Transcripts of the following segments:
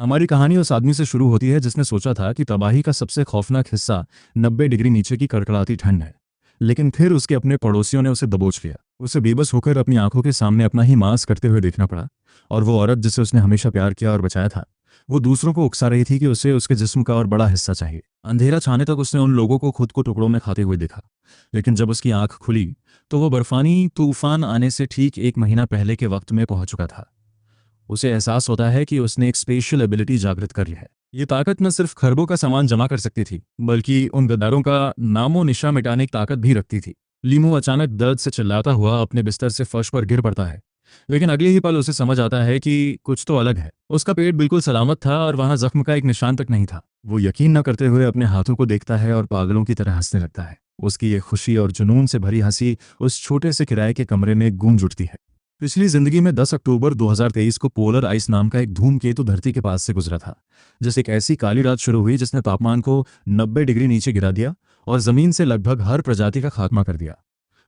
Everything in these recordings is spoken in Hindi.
हमारी कहानी उस आदमी से शुरू होती है जिसने सोचा था कि तबाही का सबसे खौफनाक हिस्सा 90 डिग्री नीचे की कड़कड़ाती ठंड है। लेकिन फिर उसके अपने पड़ोसियों ने उसे दबोच लिया। उसे बेबस होकर अपनी आंखों के सामने अपना ही मांस कटते हुए देखना पड़ा। और वो औरत जिसे उसने हमेशा प्यार किया और बचाया था, वो दूसरों को उकसा रही थी कि उसे उसके जिस्म का और बड़ा हिस्सा चाहिए। अंधेरा छाने तक उसने उन लोगों को खुद को टुकड़ों में खाते हुए देखा। लेकिन जब उसकी आंख खुली तो वो बर्फानी तूफान आने से ठीक 1 महीना पहले के वक्त में पहुंच चुका था। उसे एहसास होता है कि उसने एक स्पेशल एबिलिटी जागृत कर ली है। ये ताकत न सिर्फ खरबों का सामान जमा कर सकती थी, बल्कि उन गद्दारों का नामो निशा मिटाने की ताकत भी रखती थी। लीमू अचानक दर्द से चिल्लाता हुआ अपने बिस्तर से फर्श पर गिर पड़ता है। लेकिन अगले ही पल उसे समझ आता है कि कुछ तो अलग है। उसका पेट बिल्कुल सलामत था और वहां जख्म का एक निशान तक नहीं था। वो यकीन न करते हुए अपने हाथों को देखता है और पागलों की तरह हंसने लगता है। उसकी ये खुशी और जुनून से भरी हंसी उस छोटे से किराए के कमरे में गूंज उठती है। पिछली जिंदगी में 10 अक्टूबर 2023 को पोलर आइस नाम का एक धूमकेतु धरती के पास से गुजरा था। जैसे एक ऐसी काली रात शुरू हुई जिसने तापमान को 90 डिग्री नीचे गिरा दिया और जमीन से लगभग हर प्रजाति का खात्मा कर दिया।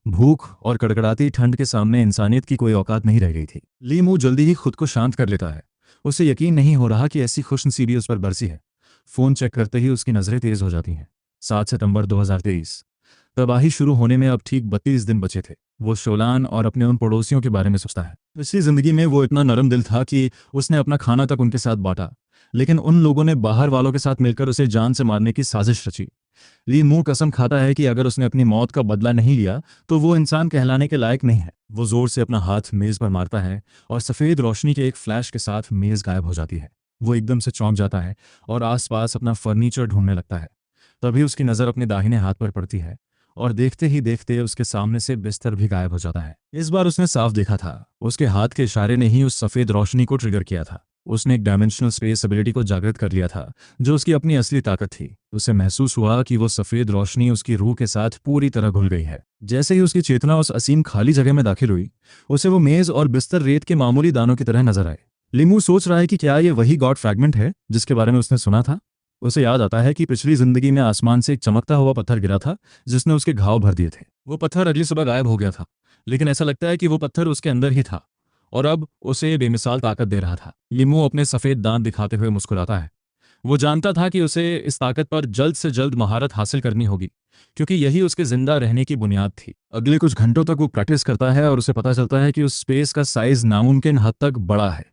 भूख और कड़कड़ाती ठंड के सामने इंसानियत की कोई औकात नहीं रह गई थी। लीमू जल्दी ही खुद को शांत कर लेता है। उसे यकीन नहीं हो रहा कि ऐसी खुशनसीबी उस पर बरसी है। फोन चेक करते ही उसकी नजरें तेज हो जाती हैं। 7 सितंबर 2023। तबाही शुरू होने में अब ठीक 32 दिन बचे थे। वो शोलान और अपने उन पड़ोसियों के बारे में सोचता है। पिछली जिंदगी में वो इतना नरम दिल था कि उसने अपना खाना तक उनके साथ बांटा। लेकिन उन लोगों ने बाहर वालों के साथ मिलकर उसे जान से मारने की साजिश रची। ली मुंह कसम खाता है कि अगर उसने अपनी मौत का बदला नहीं लिया तो वो इंसान कहलाने के लायक नहीं है। वो जोर से अपना हाथ मेज पर मारता है और सफेद रोशनी के एक फ्लैश के साथ मेज गायब हो जाती है। वो एकदम से चौंक जाता है और आसपास अपना फर्नीचर ढूंढने लगता है। तभी उसकी नज़र अपने दाहिने हाथ पर पड़ती है और देखते ही देखते उसके सामने से बिस्तर भी गायब हो जाता है। इस बार उसने साफ देखा था। उसके हाथ के इशारे ने ही उस सफेद रोशनी को ट्रिगर किया था। उसने एक डायमेंशनल स्पेस एबिलिटी को जागृत कर लिया था, जो उसकी अपनी असली ताकत थी। उसे महसूस हुआ कि वो सफेद रोशनी उसकी रूह के साथ पूरी तरह घुल गई है। जैसे ही उसकी चेतना उस असीम खाली जगह में दाखिल हुई, उसे वो मेज और बिस्तर रेत के मामूली दानों की तरह नजर आए। लिमू सोच रहा है कि क्या ये वही गॉड फ्रैगमेंट है जिसके बारे में उसने सुना था। उसे याद आता है कि पिछली जिंदगी में आसमान से एक चमकता हुआ पत्थर गिरा था जिसने उसके घाव भर दिए थे। वो पत्थर अगली सुबह गायब हो गया था, लेकिन ऐसा लगता है कि वो पत्थर उसके अंदर ही था और अब उसे बेमिसाल ताकत दे रहा था। लिमो अपने सफेद दांत दिखाते हुए मुस्कुराता है। वो जानता था कि उसे इस ताकत पर जल्द से जल्द महारत हासिल करनी होगी, क्योंकि यही उसके जिंदा रहने की बुनियाद थी। अगले कुछ घंटों तक वो प्रैक्टिस करता है और उसे पता चलता है कि उस स्पेस का साइज नामुमकिन हद तक बड़ा है।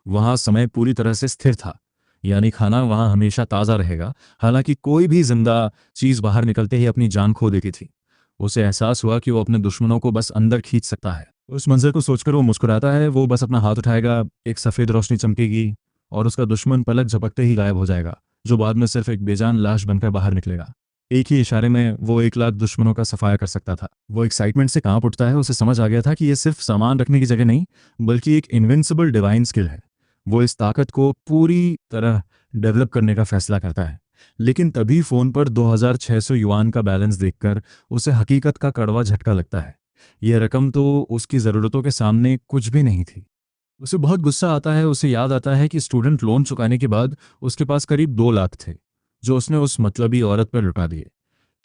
वहां समय पूरी तरह से स्थिर था, यानी खाना वहां हमेशा ताज़ा रहेगा। हालांकि कोई भी जिंदा चीज़ बाहर निकलते ही अपनी जान खो देती थी। उसे एहसास हुआ कि वो अपने दुश्मनों को बस अंदर खींच सकता है। उस मंजर को सोचकर वो मुस्कुराता है। वो बस अपना हाथ उठाएगा, एक सफ़ेद रोशनी चमकेगी और उसका दुश्मन पलक झपकते ही गायब हो जाएगा, जो बाद में सिर्फ एक बेजान लाश बनकर बाहर निकलेगा। एक ही इशारे में वो 1 लाख दुश्मनों का सफाया कर सकता था। वो एक्साइटमेंट से कांप उठता है। उसे समझ आ गया था कि ये सिर्फ सामान रखने की जगह नहीं, बल्कि एक इनविंसिबल डिवाइन स्किल है। वो इस ताकत को पूरी तरह डेवलप करने का फैसला करता है। लेकिन तभी फ़ोन पर 2600 युआन का बैलेंस देखकर उसे हकीकत का कड़वा झटका लगता है। यह रकम तो उसकी ज़रूरतों के सामने कुछ भी नहीं थी। उसे बहुत गुस्सा आता है। उसे याद आता है कि स्टूडेंट लोन चुकाने के बाद उसके पास करीब 2 लाख थे, जो उसने उस मतलबी औरत पर लुटा दिए।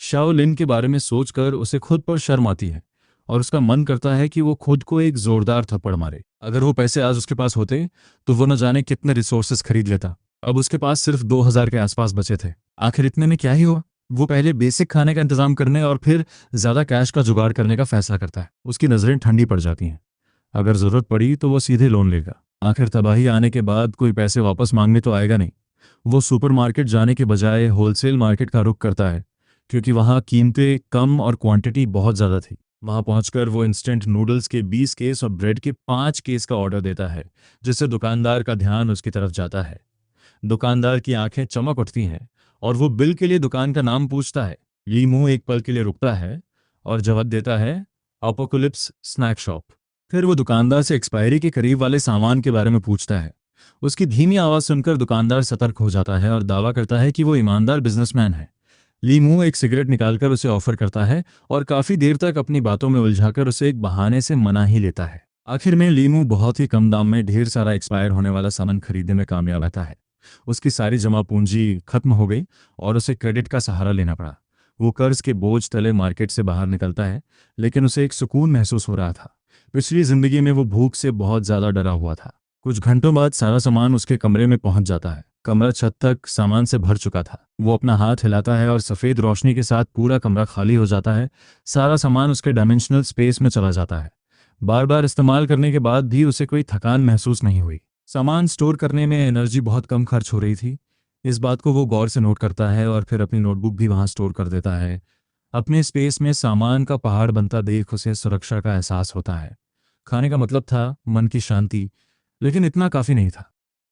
शाओ लिन के बारे में सोचकर उसे खुद पर शर्म आती है और उसका मन करता है कि वो खुद को एक जोरदार थप्पड़ मारे। अगर वो पैसे आज उसके पास होते तो वो न जाने कितने रिसोर्सेज खरीद लेता। अब उसके पास सिर्फ 2000 के आसपास बचे थे। आखिर इतने में क्या ही हुआ। वो पहले बेसिक खाने का इंतजाम करने और फिर ज्यादा कैश का जुगाड़ करने का फैसला करता है। उसकी नजरें ठंडी पड़ जाती हैं। अगर जरूरत पड़ी तो वो सीधे लोन लेगा। आखिर तबाही आने के बाद कोई पैसे वापस मांगने तो आएगा नहीं। वो सुपरमार्केट जाने के बजाय होलसेल मार्केट का रुख करता है, क्योंकि वहाँ कीमतें कम और क्वांटिटी बहुत ज़्यादा थी। वहाँ पहुंचकर वो इंस्टेंट नूडल्स के 20 केस और ब्रेड के 5 केस का ऑर्डर देता है, जिससे दुकानदार का ध्यान उसकी तरफ जाता है। दुकानदार की आंखें चमक उठती हैं और वो बिल के लिए दुकान का नाम पूछता है। ली मुंह एक पल के लिए रुकता है और जवाब देता है, अपोकलिप्स स्नैक शॉप। फिर वो दुकानदार से एक्सपायरी के करीब वाले सामान के बारे में पूछता है। उसकी धीमी आवाज़ सुनकर दुकानदार सतर्क हो जाता है और दावा करता है कि वो ईमानदार बिजनेसमैन है। ली मुंह एक सिगरेट निकालकर उसे ऑफर करता है और काफ़ी देर तक अपनी बातों में उलझाकर उसे एक बहाने से मना ही लेता है। आखिर में लीमू बहुत ही कम दाम में ढेर सारा एक्सपायर होने वाला सामान खरीदने में कामयाब रहता है। उसकी सारी जमा पूंजी खत्म हो गई और उसे क्रेडिट का सहारा लेना पड़ा। वो कर्ज के बोझ तले मार्केट से बाहर निकलता है, लेकिन उसे एक सुकून महसूस हो रहा था। पिछली जिंदगी में वो भूख से बहुत ज़्यादा डरा हुआ था। कुछ घंटों बाद सारा सामान उसके कमरे में पहुंच जाता है। कमरा छत तक सामान से भर चुका था। वो अपना हाथ हिलाता है और सफ़ेद रोशनी के साथ पूरा कमरा खाली हो जाता है। सारा सामान उसके डायमेंशनल स्पेस में चला जाता है। बार बार इस्तेमाल करने के बाद भी उसे कोई थकान महसूस नहीं हुई। सामान स्टोर करने में एनर्जी बहुत कम खर्च हो रही थी। इस बात को वो गौर से नोट करता है और फिर अपनी नोटबुक भी वहाँ स्टोर कर देता है। अपने स्पेस में सामान का पहाड़ बनता देख उसे सुरक्षा का एहसास होता है। खाने का मतलब था मन की शांति, लेकिन इतना काफ़ी नहीं था।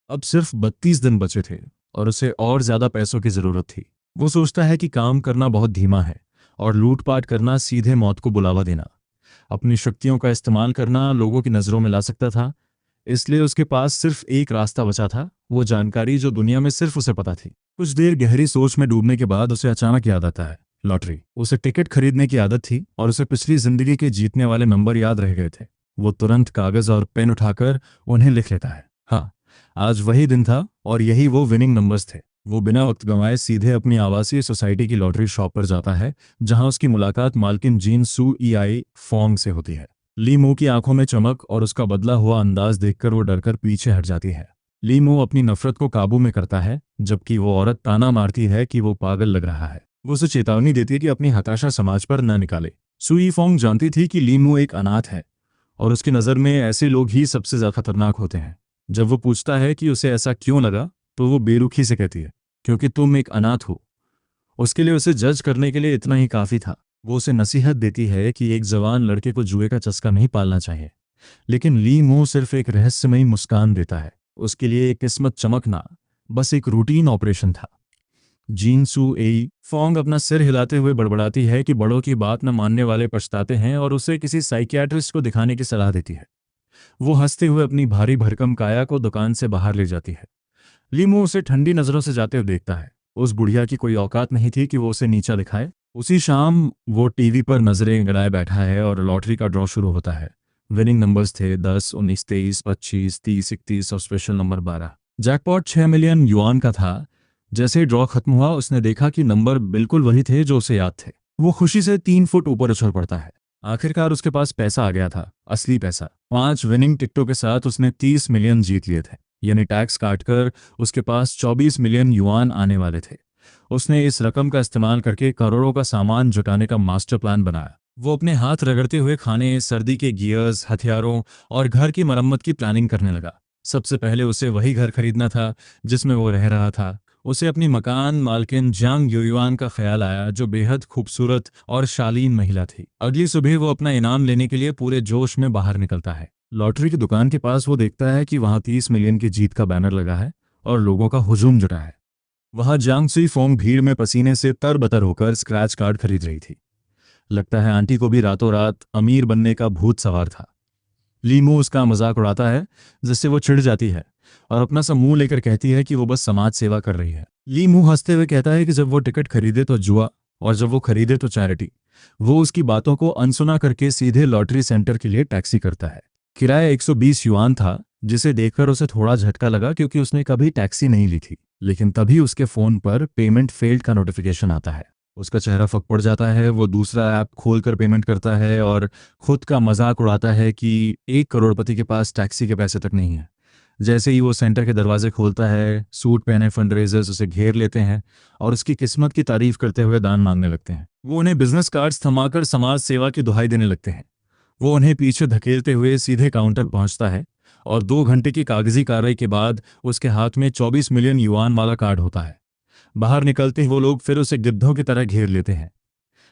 अब सिर्फ 32 दिन बचे थे और उसे और ज़्यादा पैसों की ज़रूरत थी। वो सोचता है कि काम करना बहुत धीमा है और लूटपाट करना सीधे मौत को बुलावा देना। अपनी शक्तियों का इस्तेमाल करना लोगों की नज़रों में ला सकता था। इसलिए उसके पास सिर्फ एक रास्ता बचा था, वो जानकारी जो दुनिया में सिर्फ उसे पता थी। कुछ देर गहरी सोच में डूबने के बाद उसे अचानक याद आता है, लॉटरी। उसे टिकट खरीदने की आदत थी और उसे पिछली जिंदगी के जीतने वाले नंबर याद रह गए थे। वो तुरंत कागज और पेन उठाकर उन्हें लिख लेता है। हाँ, आज वही दिन था और यही वो विनिंग नंबर्स थे। वो बिना वक्त गंवाए सीधे अपनी आवासीय सोसाइटी की लॉटरी शॉप पर जाता है, जहां उसकी मुलाकात मालकिन जीन सू ई आई फोंग से होती है। ली मो की आंखों में चमक और उसका बदला हुआ अंदाज देखकर वो डरकर पीछे हट जाती है। ली मो अपनी नफरत को काबू में करता है, जबकि वो औरत ताना मारती है कि वो पागल लग रहा है। वो उसे चेतावनी देती है कि अपनी हताशा समाज पर न निकाले। सुई फोंग जानती थी कि ली मो एक अनाथ है और उसकी नज़र में ऐसे लोग ही सबसे ज़्यादा खतरनाक होते हैं। जब वो पूछता है कि उसे ऐसा क्यों लगा, तो वो बेरुखी से कहती है, क्योंकि तुम एक अनाथ हो। उसके लिए उसे जज करने के लिए इतना ही काफ़ी था। वो उसे नसीहत देती है कि एक जवान लड़के को जुए का चस्का नहीं पालना चाहिए, लेकिन ली मो सिर्फ एक रहस्यमयी मुस्कान देता है। उसके लिए एक किस्मत चमकना बस एक रूटीन ऑपरेशन था। जीन सू एई फोंग अपना सिर हिलाते हुए बड़बड़ाती है कि बड़ों की बात न मानने वाले पछताते हैं और उसे किसी साइकियाट्रिस्ट को दिखाने की सलाह देती है। वो हंसते हुए अपनी भारी भरकम काया को दुकान से बाहर ले जाती है। लीमू उसे ठंडी नजरों से जाते हुए देखता है। उस बुढ़िया की कोई औकात नहीं थी कि वो उसे नीचा दिखाए। उसी शाम वो टीवी पर नजरें गड़ाए बैठा है और लॉटरी का ड्रॉ शुरू होता है। विनिंग नंबर्स थे 10, 19, 23, 25, 30, 31 और special number 12। Jackpot 6 million yuan का था। जैसे ही ड्रॉ खत्म हुआ, उसने देखा कि नंबर बिल्कुल वही थे जो उसे याद थे। वो खुशी से 3 फुट ऊपर उछल पड़ता है। आखिरकार उसके पास पैसा आ गया था, असली पैसा। 5 विनिंग टिकटों के साथ उसने 30 मिलियन जीत लिए थे, यानी टैक्स काटकर उसके पास 24 मिलियन युआन आने वाले थे। उसने इस रकम का इस्तेमाल करके करोड़ों का सामान जुटाने का मास्टर प्लान बनाया। वो अपने हाथ रगड़ते हुए खाने, सर्दी के गियर्स, हथियारों और घर की मरम्मत की प्लानिंग करने लगा। सबसे पहले उसे वही घर खरीदना था जिसमें वो रह रहा था। उसे अपनी मकान मालकिन जांग युयुआन का ख्याल आया, जो बेहद खूबसूरत और शालीन महिला थी। अगली सुबह वो अपना इनाम लेने के लिए पूरे जोश में बाहर निकलता है। लॉटरी की दुकान के पास वो देखता है कि वहाँ 30 मिलियन की जीत का बैनर लगा है और लोगों का हुजूम जुटा है। वहाँ जांग सुई फोंग भीड़ में पसीने से तरबतर होकर स्क्रैच कार्ड खरीद रही थी। लगता है आंटी को भी रातों रात अमीर बनने का भूत सवार था। लीमू उसका मजाक उड़ाता है, जिससे वो चिढ़ जाती है और अपना सा मुंह लेकर कहती है कि वो बस समाज सेवा कर रही है। लीमू हंसते हुए कहता है कि जब वो टिकट खरीदे तो जुआ और जब वो खरीदे तो चैरिटी। वो उसकी बातों को अनसुना करके सीधे लॉटरी सेंटर के लिए टैक्सी करता है। किराया 120 युआन था, जिसे देखकर उसे थोड़ा झटका लगा क्योंकि उसने कभी टैक्सी नहीं ली थी। लेकिन तभी उसके फोन पर पेमेंट फेल्ड का नोटिफिकेशन आता है। उसका चेहरा फक पड़ जाता है। वो दूसरा ऐप खोलकर पेमेंट करता है और खुद का मजाक उड़ाता है कि एक करोड़पति के पास टैक्सी के पैसे तक नहीं है। जैसे ही वो सेंटर के दरवाजे खोलता है, सूट पहने फंडरेजर्स उसे घेर लेते हैं और उसकी किस्मत की तारीफ करते हुए दान मांगने लगते हैं। वो उन्हें बिजनेस कार्ड्स थमाकर समाज सेवा की दुहाई देने लगते हैं। वो उन्हें पीछे धकेलते हुए सीधे काउंटर पहुंचता है और 2 घंटे की कागजी कार्रवाई के बाद उसके हाथ में 24 मिलियन युआन वाला कार्ड होता है। बाहर निकलते ही वो लोग फिर उसे गिद्धों की तरह घेर लेते हैं।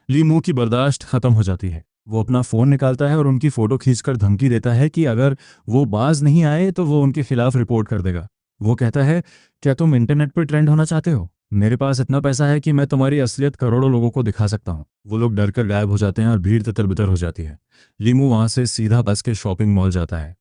लीमू की बर्दाश्त खत्म हो जाती है। वो अपना फ़ोन निकालता है और उनकी फ़ोटो खींचकर धमकी देता है कि अगर वो बाज नहीं आए तो वो उनके खिलाफ रिपोर्ट कर देगा। वो कहता है, क्या तुम इंटरनेट पर ट्रेंड होना चाहते हो? मेरे पास इतना पैसा है कि मैं तुम्हारी असलियत करोड़ों लोगों को दिखा सकता हूँ। वो लोग डर कर गायब हो जाते हैं और भीड़ तितर-बितर हो जाती है। लीमू वहाँ से सीधा बस के शॉपिंग मॉल जाता है।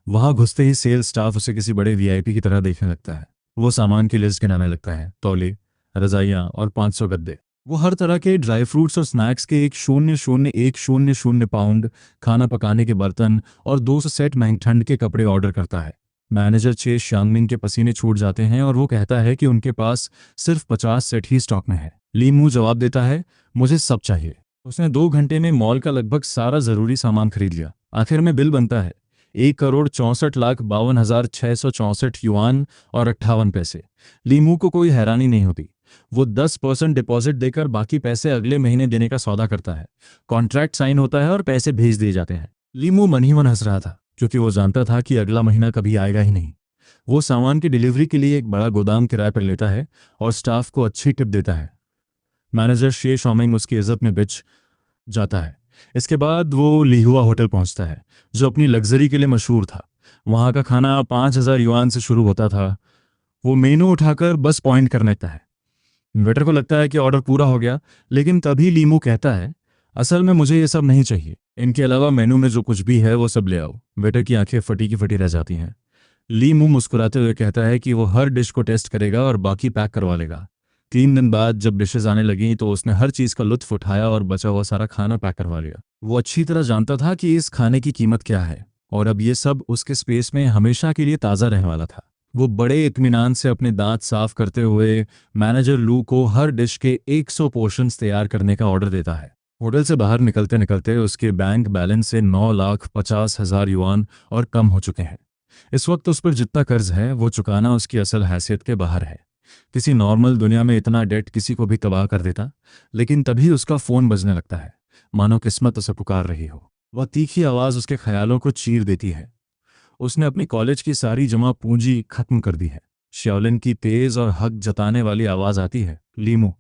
वहाँ घुसते ही सेल्स स्टाफ उसे किसी बड़े वीआईपी की तरह देखने लगता है। वो सामान की लिस्ट गिनाने लगता है, तौले, रजाइयाँ और 500 गद्दे। वो हर तरह के ड्राई फ्रूट्स और स्नैक्स के 1,0,1,0,0 पाउंड, खाना पकाने के बर्तन और 200 सेट महंगे के कपड़े ऑर्डर करता है। मैनेजर चे शांगमिंग के पसीने छूट जाते हैं और वो कहता है कि उनके पास सिर्फ 50 सेट ही स्टॉक में है। लीमू जवाब देता है, मुझे सब चाहिए। उसने 2 घंटे में मॉल का लगभग सारा ज़रूरी सामान खरीद लिया। आखिर में बिल बनता है। 1,64,52,664 युआन और 58 पैसे। लीमू को कोई हैरानी नहीं होती। वो 10% डिपॉजिट देकर बाकी पैसे अगले महीने देने का सौदा करता है। कॉन्ट्रैक्ट साइन होता है और पैसे भेज दिए जाते हैं। लीमू मन ही मन हंस रहा था क्योंकि वो जानता था कि अगला महीना कभी आएगा ही नहीं। वो सामान की डिलीवरी के लिए एक बड़ा गोदाम किराए पर लेता है और स्टाफ को अच्छी टिप देता है। मैनेजर शे शॉमिंग उसकी इज्जत में बिच जाता है। इसके बाद वो लिहुआ होटल पहुंचता है, जो अपनी लग्जरी के लिए मशहूर था। वहां का खाना 5,000 युआन से शुरू होता था। वो मेनू उठाकर बस पॉइंट करने लगता है। वेटर को लगता है कि ऑर्डर पूरा हो गया, लेकिन तभी लीमू कहता है, असल में मुझे ये सब नहीं चाहिए। इनके अलावा मेनू में जो कुछ भी है वो सब ले आओ। वेटर की आंखें फटी की फटी रह जाती हैं। लीमू मुस्कुराते हुए कहता है कि वो हर डिश को टेस्ट करेगा और बाकी पैक करवा लेगा। 3 दिन बाद जब डिशेज आने लगी तो उसने हर चीज़ का लुत्फ उठाया और बचा हुआ सारा खाना पैक करवा लिया। वो अच्छी तरह जानता था कि इस खाने की कीमत क्या है और अब ये सब उसके स्पेस में हमेशा के लिए ताज़ा रहने वाला था। वो बड़े इत्मीनान से अपने दांत साफ करते हुए मैनेजर लू को हर डिश के 100 पोर्शंस तैयार करने का ऑर्डर देता है। होटल से बाहर निकलते निकलते उसके बैंक बैलेंस से 9,50,000 युआन और कम हो चुके हैं। इस वक्त उस पर जितना कर्ज है वो चुकाना उसकी असल हैसियत के बाहर है। किसी नॉर्मल दुनिया में इतना डेट किसी को भी तबाह कर देता, लेकिन तभी उसका फ़ोन बजने लगता है, मानो किस्मत उसे पुकार रही हो। वह तीखी आवाज़ उसके ख्यालों को चीर देती है। उसने अपनी कॉलेज की सारी जमा पूंजी खत्म कर दी है। शाओलिन की तेज़ और हक जताने वाली आवाज़ आती है, लीमू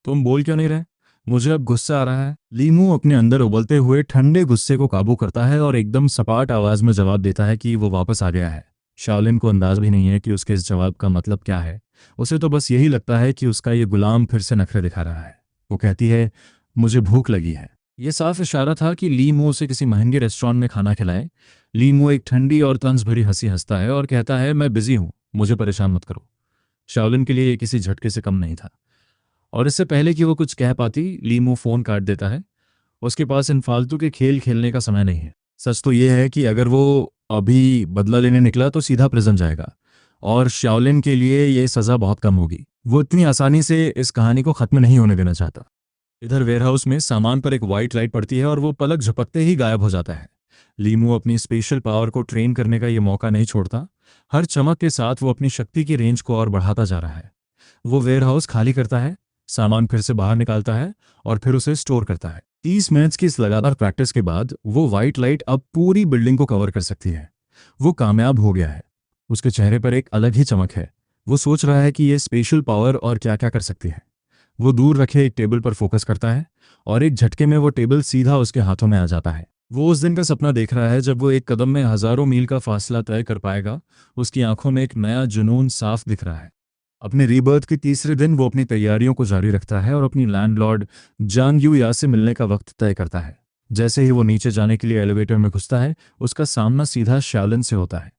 तुम बोल क्यों नहीं रहे? मुझे अब गुस्सा आ रहा है। लीमू अपने अंदर उबलते हुए ठंडे गुस्से को काबू करता है और एकदम सपाट आवाज़ में जवाब देता है कि वो वापस आ गया है। शाओलिन को अंदाज भी नहीं है कि उसके इस जवाब का मतलब क्या है। उसे तो बस यही लगता है कि उसका ये गुलाम फिर से नखरे दिखा रहा है। वो कहती है, मुझे भूख लगी है। ये साफ इशारा था कि लीमू उसे किसी महंगे रेस्टोरेंट में खाना खिलाए। लीमू एक ठंडी और तंज भरी हंसी हंसता है और कहता है, मैं बिजी हूँ, मुझे परेशान मत करो। शाओलिन के लिए ये किसी झटके से कम नहीं था और इससे पहले कि वो कुछ कह पाती, लीमू फ़ोन काट देता है। उसके पास इन फालतू के खेल खेलने का समय नहीं है। सच तो ये है कि अगर वो अभी बदला लेने निकला तो सीधा प्रिजन जाएगा और शाओलिन के लिए ये सज़ा बहुत कम होगी। वो इतनी आसानी से इस कहानी को ख़त्म नहीं होने देना चाहता। इधर वेयरहाउस में सामान पर एक वाइट लाइट पड़ती है और वो पलक झपकते ही गायब हो जाता है। लीमू अपनी स्पेशल पावर को ट्रेन करने का ये मौका नहीं छोड़ता। हर चमक के साथ वो अपनी शक्ति की रेंज को और बढ़ाता जा रहा है। वो वेयरहाउस खाली करता है, सामान फिर से बाहर निकालता है और फिर उसे स्टोर करता है। 30 मिनट्स की इस लगातार प्रैक्टिस के बाद वो वाइट लाइट अब पूरी बिल्डिंग को कवर कर सकती है। वो कामयाब हो गया है। उसके चेहरे पर एक अलग ही चमक है। वो सोच रहा है कि ये स्पेशल पावर और क्या क्या कर सकती है। वो दूर रखे एक टेबल पर फोकस करता है और एक झटके में वो टेबल सीधा उसके हाथों में आ जाता है। वो उस दिन का सपना देख रहा है जब वो एक कदम में हजारों मील का फासला तय कर पाएगा। उसकी आंखों में एक नया जुनून साफ दिख रहा है। अपने रीबर्थ के तीसरे दिन वो अपनी तैयारियों को जारी रखता है और अपनी लैंडलॉर्ड जांग यूया से मिलने का वक्त तय करता है। जैसे ही वो नीचे जाने के लिए एलिवेटर में घुसता है, उसका सामना सीधा शाओलिन से होता है।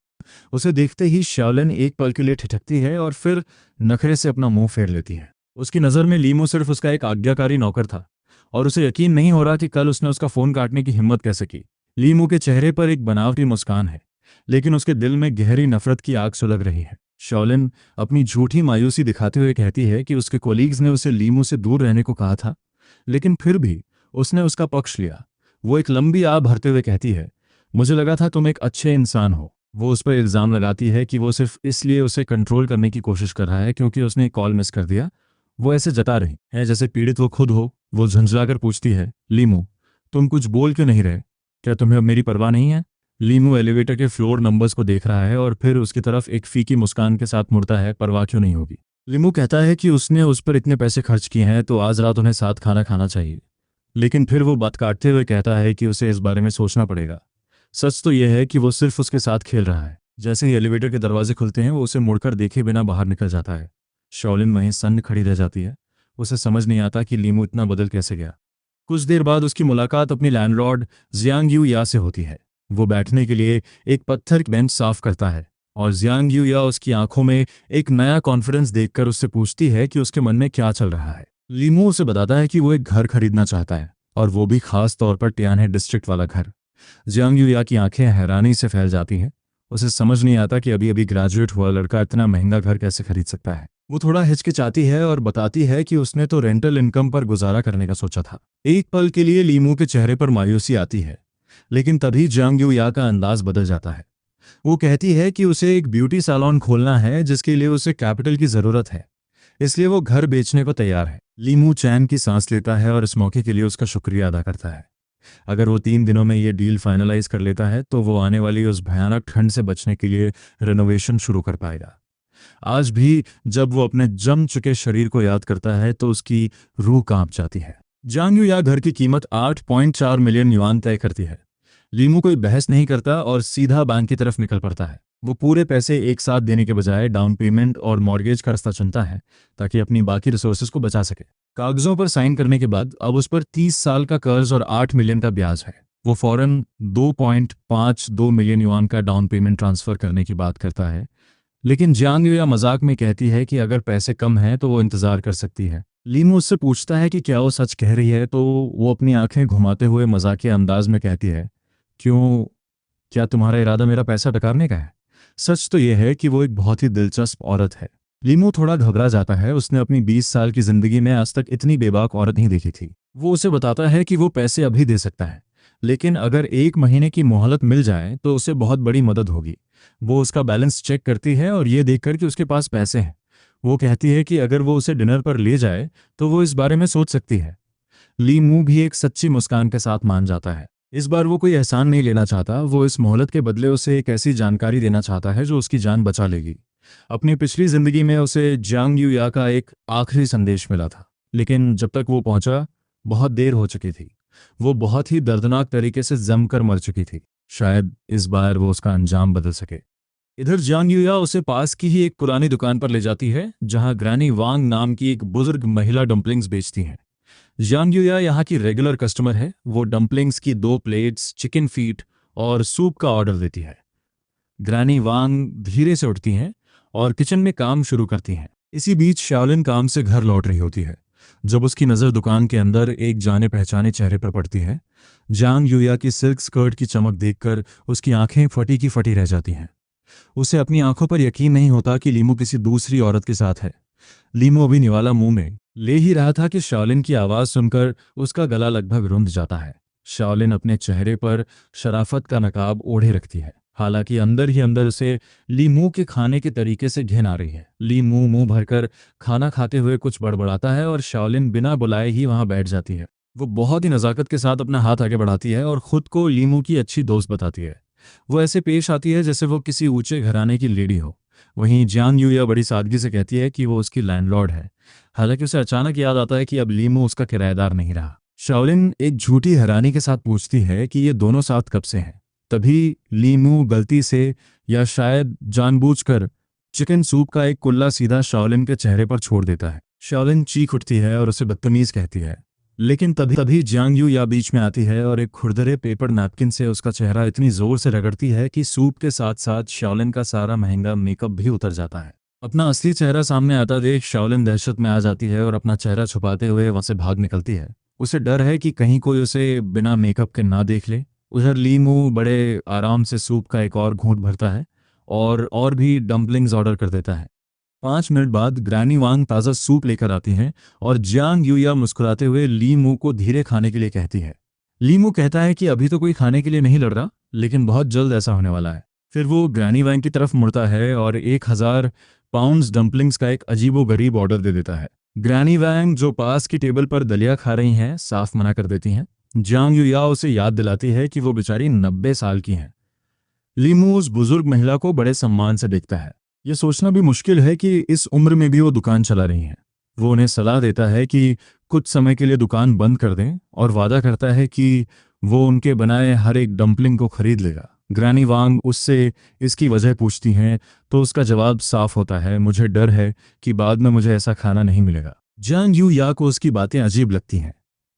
उसे देखते ही शाओलिन एक पल के लिए ठिठकती है और फिर नखरे से अपना मुंह फेर लेती है। उसकी नज़र में लीमू सिर्फ उसका एक आज्ञाकारी नौकर था और उसे यकीन नहीं हो रहा कि कल उसने उसका फ़ोन काटने की हिम्मत कैसे की। लीमू के चेहरे पर एक बनावटी मुस्कान है, लेकिन उसके दिल में गहरी नफरत की आग सुलग रही है। शाओलिन अपनी झूठी मायूसी दिखाते हुए कहती है कि उसके कोलीग्स ने उसे लीमू से दूर रहने को कहा था, लेकिन फिर भी उसने उसका पक्ष लिया। वो एक लंबी आह भरते हुए कहती है, मुझे लगा था तुम एक अच्छे इंसान हो। वो उस पर इल्ज़ाम लगाती है कि वो सिर्फ इसलिए उसे कंट्रोल करने की कोशिश कर रहा है क्योंकि उसने एक कॉल मिस कर दिया। वो ऐसे जता रही है जैसे पीड़ित वो खुद हो। वो झंझलाकर पूछती है, लीमू तुम कुछ बोल क्यों नहीं रहे? क्या तुम्हें अब मेरी परवाह नहीं है? लीमू एलिवेटर के फ्लोर नंबर्स को देख रहा है और फिर उसकी तरफ एक फीकी मुस्कान के साथ मुड़ता है। परवाह क्यों नहीं होगी? लीमू कहता है कि उसने उस पर इतने पैसे खर्च किए हैं तो आज रात उन्हें साथ खाना खाना चाहिए, लेकिन फिर वो बात काटते हुए कहता है कि उसे इस बारे में सोचना पड़ेगा। सच तो यह है कि वो सिर्फ उसके साथ खेल रहा है। जैसे ही एलिवेटर के दरवाजे खुलते हैं वो उसे मुड़कर देखे बिना बाहर निकल जाता है। शाओलिन वहीं सन्न खड़ी रह जाती है। उसे समझ नहीं आता कि लीमू इतना बदल कैसे गया। कुछ देर बाद उसकी मुलाकात अपनी लैंडलॉर्ड जियांग यूया से होती है। वो बैठने के लिए एक पत्थर की बेंच साफ करता है और जियांग यूया उसकी आंखों में एक नया कॉन्फिडेंस देखकर उससे पूछती है कि उसके मन में क्या चल रहा है। लीमू उसे बताता है कि वो एक घर खरीदना चाहता है और वो भी खास तौर पर टियानहे डिस्ट्रिक्ट वाला घर। जियांग यूया की आंखें हैरानी से फैल जाती हैं। उसे समझ नहीं आता कि अभी अभी ग्रेजुएट हुआ लड़का इतना महंगा घर कैसे खरीद सकता है। वो थोड़ा हिचकिचाती है और बताती है कि उसने तो रेंटल इनकम पर गुजारा करने का सोचा था। एक पल के लिए लीमू के चेहरे पर मायूसी आती है, लेकिन तभी जांग यूया का अंदाज बदल जाता है। वो कहती है कि उसे एक ब्यूटी सैलून खोलना है जिसके लिए उसे कैपिटल की ज़रूरत है, इसलिए वो घर बेचने को तैयार है। लीमू चैन की सांस लेता है और इस मौके के लिए उसका शुक्रिया अदा करता है। अगर वो 3 दिनों में ये डील फाइनलाइज कर लेता है तो वो आने वाली उस भयानक ठंड से बचने के लिए रेनोवेशन शुरू कर पाएगा। आज भी जब वो अपने जम चुके शरीर को याद करता है तो उसकी रूह कांप जाती है। जांग यूया घर की कीमत 8.4 मिलियन युआन तय करती है। लीमू कोई बहस नहीं करता और सीधा बैंक की तरफ निकल पड़ता है। वो पूरे पैसे एक साथ देने के बजाय डाउन पेमेंट और मॉर्गेज का रास्ता चुनता है ताकि अपनी बाकी रिसोर्सेज को बचा सके। कागजों पर साइन करने के बाद अब उस पर 30 साल का कर्ज और 8 मिलियन का ब्याज है। वो फौरन 2.52 मिलियन युआन का डाउन पेमेंट ट्रांसफर करने की बात करता है, लेकिन जियांग यूया मजाक में कहती है कि अगर पैसे कम हैं तो वो इंतजार कर सकती है। लीमू उससे पूछता है कि क्या वो सच कह रही है तो वो अपनी आंखें घुमाते हुए मजाकिया अंदाज में कहती है, क्यों, क्या तुम्हारा इरादा मेरा पैसा डकारने का है? सच तो यह है कि वो एक बहुत ही दिलचस्प औरत है। लीमू थोड़ा घबरा जाता है, उसने अपनी 20 साल की जिंदगी में आज तक इतनी बेबाक औरत नहीं देखी थी। वो उसे बताता है कि वो पैसे अभी दे सकता है, लेकिन अगर 1 महीने की मोहलत मिल जाए तो उसे बहुत बड़ी मदद होगी। वो उसका बैलेंस चेक करती है और ये देखकर कि उसके पास पैसे हैं, वो कहती है कि अगर वो उसे डिनर पर ले जाए तो वो इस बारे में सोच सकती है। लीमू भी एक सच्ची मुस्कान के साथ मान जाता है। इस बार वो कोई एहसान नहीं लेना चाहता, वो इस मोहलत के बदले उसे एक ऐसी जानकारी देना चाहता है जो उसकी जान बचा लेगी। अपनी पिछली जिंदगी में उसे जियांग यूया का एक आखिरी संदेश मिला था, लेकिन जब तक वो पहुंचा बहुत देर हो चुकी थी। वो बहुत ही दर्दनाक तरीके से जमकर मर चुकी थी। शायद इस बार वो उसका अंजाम बदल सके। इधर जियांग यूया उसे पास की ही एक पुरानी दुकान पर ले जाती है जहां ग्रैनी वांग नाम की एक बुजुर्ग महिला डम्पलिंग्स बेचती हैं। जियांग यूया यहाँ की रेगुलर कस्टमर है। वो डम्पलिंग्स की 2 प्लेट्स, चिकन फीट और सूप का ऑर्डर देती है। ग्रैनी वांग धीरे से उठती हैं और किचन में काम शुरू करती हैं। इसी बीच शाओलिन काम से घर लौट रही होती है जब उसकी नज़र दुकान के अंदर एक जाने पहचाने चेहरे पर पड़ती है। जियांग यूया की सिल्क स्कर्ट की चमक देखकर उसकी आंखें फटी की फटी रह जाती हैं। उसे अपनी आंखों पर यकीन नहीं होता कि लीमू किसी दूसरी औरत के साथ है। लीमू अभी निवाला मुंह में ले ही रहा था कि शाओलिन की आवाज़ सुनकर उसका गला लगभग रुंध जाता है। शाओलिन अपने चेहरे पर शराफत का नकाब ओढ़े रखती है, हालांकि अंदर ही अंदर उसे लीमू के खाने के तरीके से घिन आ रही है। लीमू मुंह भरकर खाना खाते हुए कुछ बड़बड़ाता है और शाओलिन बिना बुलाए ही वहां बैठ जाती है। वो बहुत ही नज़ाकत के साथ अपना हाथ आगे बढ़ाती है और खुद को लीमू की अच्छी दोस्त बताती है। वो ऐसे पेश आती है जैसे वो किसी ऊंचे घराने की लेडी हो। वहीं जियांग यूया बड़ी सादगी से कहती है कि वो उसकी लैंडलॉर्ड है, हालांकि उसे अचानक याद आता है कि अब लीमू उसका किराएदार नहीं रहा। शाओलिन एक झूठी हैरानी के साथ पूछती है कि ये दोनों साथ कब से हैं। तभी लीमू गलती से या शायद जानबूझकर चिकन सूप का एक कुल्ला सीधा शाओलिन के चेहरे पर छोड़ देता है। शाओलिन चीख उठती है और उसे बदतमीज कहती है, लेकिन तभी तभी जियांग यूया बीच में आती है और एक खुरदरे पेपर नैपकिन से उसका चेहरा इतनी जोर से रगड़ती है कि सूप के साथ साथ शाओलिन का सारा महंगा मेकअप भी उतर जाता है। अपना असली चेहरा सामने आता देख शाओलिन दहशत में आ जाती है और अपना चेहरा छुपाते हुए वहां से भाग निकलती है। उसे डर है कि कहीं कोई उसे बिना मेकअप के ना देख ले। उधर लीमू बड़े आराम से सूप का एक और घूंट भरता है और भी डम्पलिंग्स ऑर्डर कर देता है। 5 मिनट बाद ग्रैनी वांग ताज़ा सूप लेकर आती हैं और जियांग यूया मुस्कुराते हुए लीमू को धीरे खाने के लिए कहती है। लीमू कहता है कि अभी तो कोई खाने के लिए नहीं लड़ रहा, लेकिन बहुत जल्द ऐसा होने वाला है। फिर वो ग्रैनी वांग की तरफ मुड़ता है और 1000 पाउंड्स डम्पलिंग्स का एक अजीबोगरीब ऑर्डर दे देता है। ग्रैनी वांग जो पास की टेबल पर दलिया खा रही हैं साफ मना कर देती हैं। जियांग यूया उसे याद दिलाती है कि वो बेचारी 90 साल की हैं। लीमू उस बुजुर्ग महिला को बड़े सम्मान से देखता है। यह सोचना भी मुश्किल है कि इस उम्र में भी वो दुकान चला रही हैं। वो उन्हें सलाह देता है कि कुछ समय के लिए दुकान बंद कर दें और वादा करता है कि वो उनके बनाए हर एक डंपलिंग को खरीद लेगा। ग्रैनी वांग उससे इसकी वजह पूछती हैं तो उसका जवाब साफ होता है, मुझे डर है कि बाद में मुझे ऐसा खाना नहीं मिलेगा। जियांग यूया को उसकी बातें अजीब लगती हैं,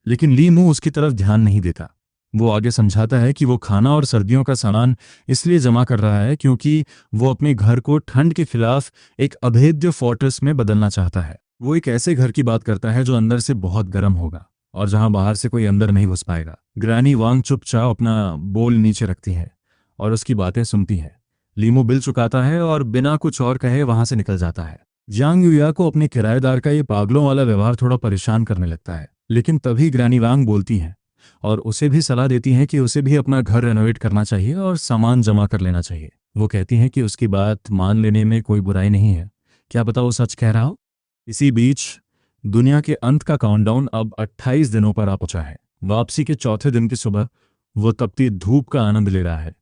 लेकिन लीमू उसकी तरफ ध्यान नहीं देता। वो आगे समझाता है कि वो खाना और सर्दियों का सामान इसलिए जमा कर रहा है क्योंकि वो अपने घर को ठंड के खिलाफ एक अभेद्य फोर्ट्रेस में बदलना चाहता है। वो एक ऐसे घर की बात करता है जो अंदर से बहुत गर्म होगा और जहां बाहर से कोई अंदर नहीं घुस पाएगा। ग्रैनी वांग चुपचाप अपना बोल नीचे रखती है और उसकी बातें सुनती है। लीमू बिल चुकाता है और बिना कुछ और कहे वहां से निकल जाता है। जियांग यूया को अपने किराएदार का ये पागलों वाला व्यवहार थोड़ा परेशान करने लगता है, लेकिन तभी ग्रैनी वांग बोलती हैं, और उसे भी सलाह देती हैं कि उसे भी अपना घर रेनोवेट करना चाहिए और सामान जमा कर लेना चाहिए। वो कहती हैं कि उसकी बात मान लेने में कोई बुराई नहीं है, क्या पता वो सच कह रहा हो। इसी बीच दुनिया के अंत का काउंटडाउन अब 28 दिनों पर आ पहुंचा है। वापसी के चौथे दिन की सुबह वो तपती धूप का आनंद ले रहा है,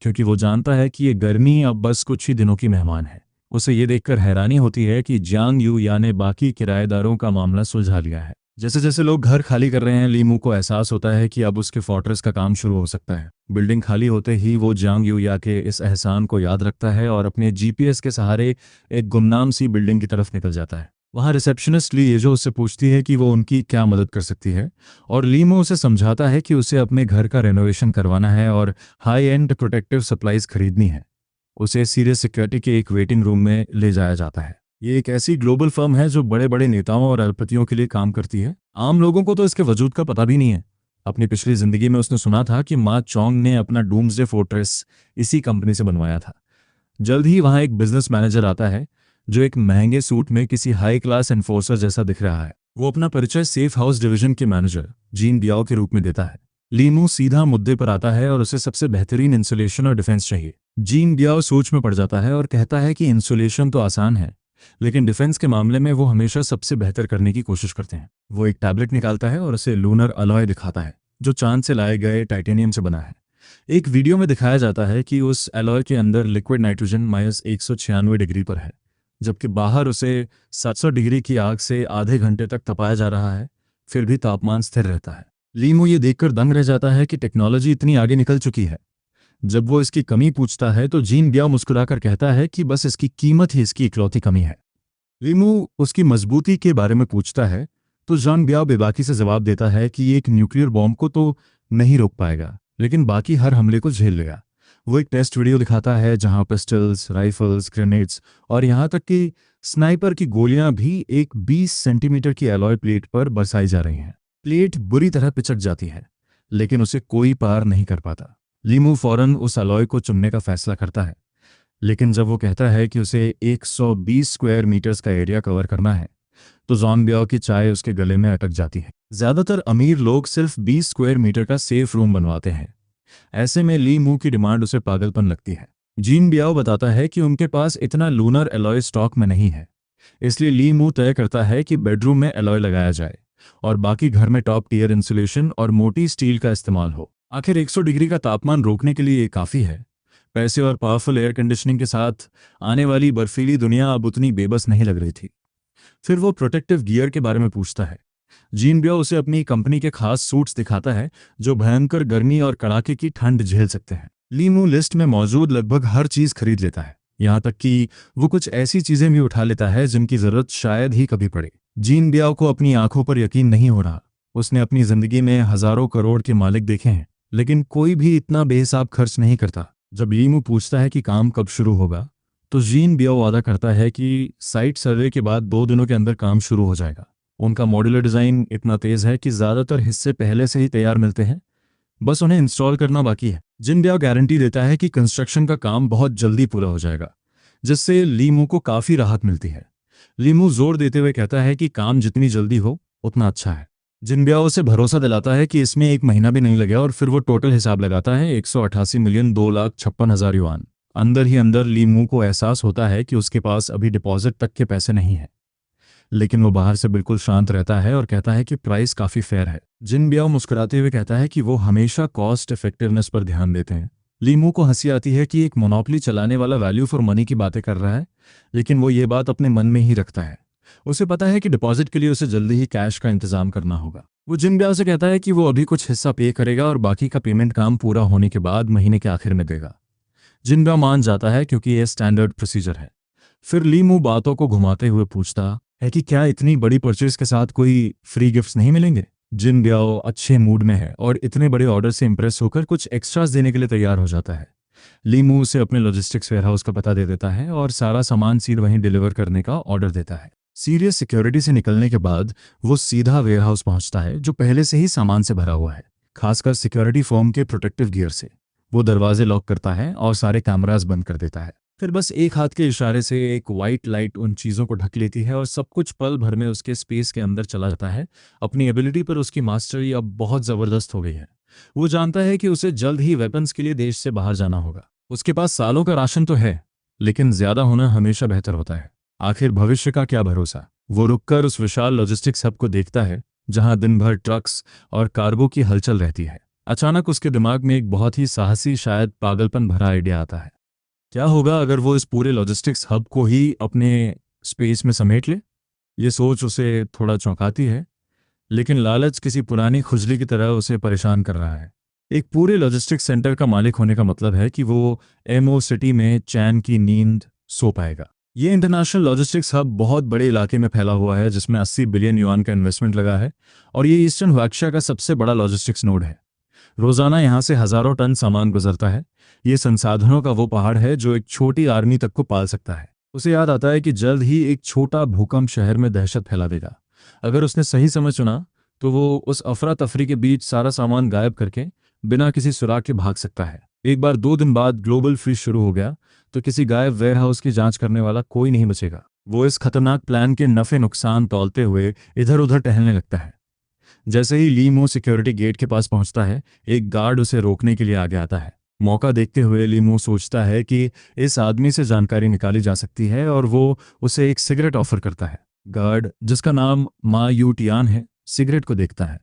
क्योंकि वो जानता है कि ये गर्मी अब बस कुछ ही दिनों की मेहमान है। उसे ये देखकर हैरानी होती है कि जियांग यू या ने बाकी किराएदारों का मामला सुलझा लिया है। जैसे जैसे लोग घर खाली कर रहे हैं, लीमू को एहसास होता है कि अब उसके फोर्ट्रेस का काम शुरू हो सकता है। बिल्डिंग खाली होते ही वो जियांग यू या के इस एहसान को याद रखता है और अपने जीपीएस के सहारे एक गुमनाम सी बिल्डिंग की तरफ निकल जाता है। वहाँ रिसेप्शनिस्ट ली ये जो उससे पूछती है कि वो उनकी क्या मदद कर सकती है, और लीमू उसे समझाता है कि उसे अपने घर का रेनोवेशन करवाना है और हाई एंड प्रोटेक्टिव सप्लाईज खरीदनी है। उसे सीरियस सिक्योरिटी के एक वेटिंग रूम में ले जाया जाता है। ये एक ऐसी ग्लोबल फर्म है जो बड़े बड़े नेताओं और अरबपतियों के लिए काम करती है। आम लोगों को तो इसके वजूद का पता भी नहीं है। अपनी पिछली जिंदगी में उसने सुना था कि मा चोंग ने अपना डूम्सडे फोर्ट्रेस इसी कंपनी से बनवाया था। जल्द ही वहाँ एक बिजनेस मैनेजर आता है जो एक महंगे सूट में किसी हाई क्लास एनफोर्सर जैसा दिख रहा है। वो अपना परिचय सेफ हाउस डिवीजन के मैनेजर जीन बियाओ के रूप में देता है। लीमू सीधा मुद्दे पर आता है और उसे सबसे बेहतरीन इंसुलेशन और डिफेंस चाहिए। जीन बियाओ सोच में पड़ जाता है और कहता है कि इंसुलेशन तो आसान है, लेकिन डिफेंस के मामले में वो हमेशा सबसे बेहतर करने की कोशिश करते हैं। वो एक टैबलेट निकालता है और उसे लूनर अलॉय दिखाता है, जो चांद से लाए गए टाइटेनियम से बना है। एक वीडियो में दिखाया जाता है कि उस अलॉय के अंदर लिक्विड नाइट्रोजन -196 डिग्री पर है, जबकि बाहर उसे 700 डिग्री की आग से आधे घंटे तक तपाया जा रहा है, फिर भी तापमान स्थिर रहता है। लीमू ये देखकर दंग रह जाता है कि टेक्नोलॉजी इतनी आगे निकल चुकी है। जब वो इसकी कमी पूछता है तो जीन बियाओ मुस्कुराकर कहता है कि बस इसकी कीमत ही इसकी इकलौती कमी है। लीमू उसकी मजबूती के बारे में पूछता है तो जान बियाओ बेबाकी से जवाब देता है कि एक न्यूक्लियर बॉम्ब को तो नहीं रोक पाएगा, लेकिन बाकी हर हमले को झेल लेगा। वो एक टेस्ट वीडियो दिखाता है जहां पिस्टल्स, राइफल्स, ग्रेनेड्स और यहां तक कि स्नाइपर की गोलियां भी एक 20 सेंटीमीटर की एलॉय प्लेट पर बरसाई जा रही हैं। प्लेट बुरी तरह पिचक जाती है, लेकिन उसे कोई पार नहीं कर पाता। लीमू फौरन उस अलॉय को चुनने का फैसला करता है, लेकिन जब वो कहता है कि उसे 120 स्क्वायर मीटर्स का एरिया कवर करना है, तो जॉन बियाओ की चाय उसके गले में अटक जाती है। ज्यादातर अमीर लोग सिर्फ 20 स्क्वायर मीटर का सेफ रूम बनवाते हैं। ऐसे में लीमू की डिमांड उसे पागलपन लगती है। जीन बियाओ बताता है कि उनके पास इतना लूनर एलॉय स्टॉक में नहीं है, इसलिए लीमू तय करता है कि बेडरूम में एलॉय लगाया जाए और बाकी घर में टॉप टियर इंसुलेशन और मोटी स्टील का इस्तेमाल हो। आखिर 100 डिग्री का तापमान रोकने के लिए ये काफ़ी है। पैसे और पावरफुल एयर कंडीशनिंग के साथ आने वाली बर्फीली दुनिया अब उतनी बेबस नहीं लग रही थी। फिर वो प्रोटेक्टिव गियर के बारे में पूछता है। जीन बियाओ उसे अपनी कंपनी के खास सूट्स दिखाता है जो भयंकर गर्मी और कड़ाके की ठंड झेल सकते हैं। लीमू लिस्ट में मौजूद लगभग हर चीज़ खरीद लेता है, यहाँ तक कि वो कुछ ऐसी चीज़ें भी उठा लेता है जिनकी ज़रूरत शायद ही कभी पड़े। जीन बियाओ को अपनी आंखों पर यकीन नहीं हो रहा। उसने अपनी ज़िंदगी में हज़ारों करोड़ के मालिक देखे हैं, लेकिन कोई भी इतना बेहिसाब खर्च नहीं करता। जब लीमू पूछता है कि काम कब शुरू होगा, तो जीन बियाओ वादा करता है कि साइट सर्वे के बाद 2 दिनों के अंदर काम शुरू हो जाएगा। उनका मॉड्यूलर डिज़ाइन इतना तेज़ है कि ज़्यादातर हिस्से पहले से ही तैयार मिलते हैं, बस उन्हें इंस्टॉल करना बाकी है। जिन बियाओ गारंटी देता है कि कंस्ट्रक्शन का काम बहुत जल्दी पूरा हो जाएगा, जिससे लीमू को काफ़ी राहत मिलती है। लीमू जोर देते हुए कहता है कि काम जितनी जल्दी हो उतना अच्छा है। जिन बियाओ उसे भरोसा दिलाता है कि इसमें 1 महीना भी नहीं लगेगा और फिर वो टोटल हिसाब लगाता है 188,256,000 युआन। अंदर ही अंदर लीमू को एहसास होता है कि उसके पास अभी डिपॉजिट तक के पैसे नहीं हैं, लेकिन वो बाहर से बिल्कुल शांत रहता है और कहता है कि प्राइस काफ़ी फेयर है। जिन बियाओ मुस्कुराते हुए कहता है कि वो हमेशा कॉस्ट इफेक्टिवनेस पर ध्यान देते हैं। लीमू को हंसी आती है कि एक मोनोपोली चलाने वाला वैल्यू फॉर मनी की बातें कर रहा है, लेकिन वो ये बात अपने मन में ही रखता है। उसे पता है कि डिपॉजिट के लिए उसे जल्दी ही कैश का इंतजाम करना होगा। वो जिन बियाओ से कहता है कि वो अभी कुछ हिस्सा पे करेगा और बाकी का पेमेंट काम पूरा होने के बाद महीने के आखिर में देगा। जिन बियाओ मान जाता है क्योंकि यह स्टैंडर्ड प्रोसीजर है। फिर लीमू बातों को घुमाते हुए पूछता है कि क्या इतनी बड़ी परचेज के साथ कोई फ्री गिफ्ट्स नहीं मिलेंगे। जिन बियाओ अच्छे मूड में है और इतने बड़े ऑर्डर से इंप्रेस होकर कुछ एक्स्ट्रास देने के लिए तैयार हो जाता है। लीमू उसे अपने लॉजिस्टिक्स वेयरहाउस का पता दे देता है और सारा सामान सीधे वहीं डिलीवर करने का ऑर्डर देता है। सीरियस सिक्योरिटी से निकलने के बाद वो सीधा वेयरहाउस पहुंचता है जो पहले से ही सामान से भरा हुआ है, खासकर सिक्योरिटी फर्म के प्रोटेक्टिव गियर से। वो दरवाजे लॉक करता है और सारे कैमरास बंद कर देता है। फिर बस एक हाथ के इशारे से एक वाइट लाइट उन चीज़ों को ढक लेती है और सब कुछ पल भर में उसके स्पेस के अंदर चला जाता है। अपनी एबिलिटी पर उसकी मास्टरी अब बहुत ज़बरदस्त हो गई है। वो जानता है कि उसे जल्द ही वेपन्स के लिए देश से बाहर जाना होगा। उसके पास सालों का राशन तो है, लेकिन ज़्यादा होना हमेशा बेहतर होता है। आखिर भविष्य का क्या भरोसा? वो रुककर उस विशाल लॉजिस्टिक्स हब को देखता है, जहां दिन भर ट्रक्स और कार्गो की हलचल रहती है। अचानक उसके दिमाग में एक बहुत ही साहसी, शायद पागलपन भरा आइडिया आता है। क्या होगा अगर वो इस पूरे लॉजिस्टिक्स हब को ही अपने स्पेस में समेट ले? ये सोच उसे थोड़ा चौंकाती है, लेकिन लालच किसी पुरानी खुजली की तरह उसे परेशान कर रहा है। एक पूरे लॉजिस्टिक्स सेंटर का मालिक होने का मतलब है कि वो एमओ सिटी में चैन की नींद सो पाएगा। ये इंटरनेशनल लॉजिस्टिक्स हब बहुत बड़े इलाके में फैला हुआ है, जिसमें 80 बिलियन युआन का इन्वेस्टमेंट लगा है, और ये ईस्टर्न वाक्शा का सबसे बड़ा लॉजिस्टिक्स नोड है। रोजाना यहाँ से हजारों टन सामान गुजरता है। ये संसाधनों का वो पहाड़ है जो एक छोटी आर्मी तक को पाल सकता है। उसे याद आता है कि जल्द ही एक छोटा भूकंप शहर में दहशत फैला देगा। अगर उसने सही समय चुना तो वो उस अफरा तफरी के बीच सारा सामान गायब करके बिना किसी सुराग के भाग सकता है। एक बार 2 दिन बाद ग्लोबल फ्रीज शुरू हो गया तो किसी गायब वेयरहाउस की जांच करने वाला कोई नहीं बचेगा। वो इस खतरनाक प्लान के नफे नुकसान तौलते हुए इधर उधर टहलने लगता है। जैसे ही लीमो सिक्योरिटी गेट के पास पहुंचता है, एक गार्ड उसे रोकने के लिए आगे आता है। मौका देखते हुए लीमो सोचता है कि इस आदमी से जानकारी निकाली जा सकती है और वो उसे एक सिगरेट ऑफर करता है। गार्ड, जिसका नाम मा यू टियान है, सिगरेट को देखता है।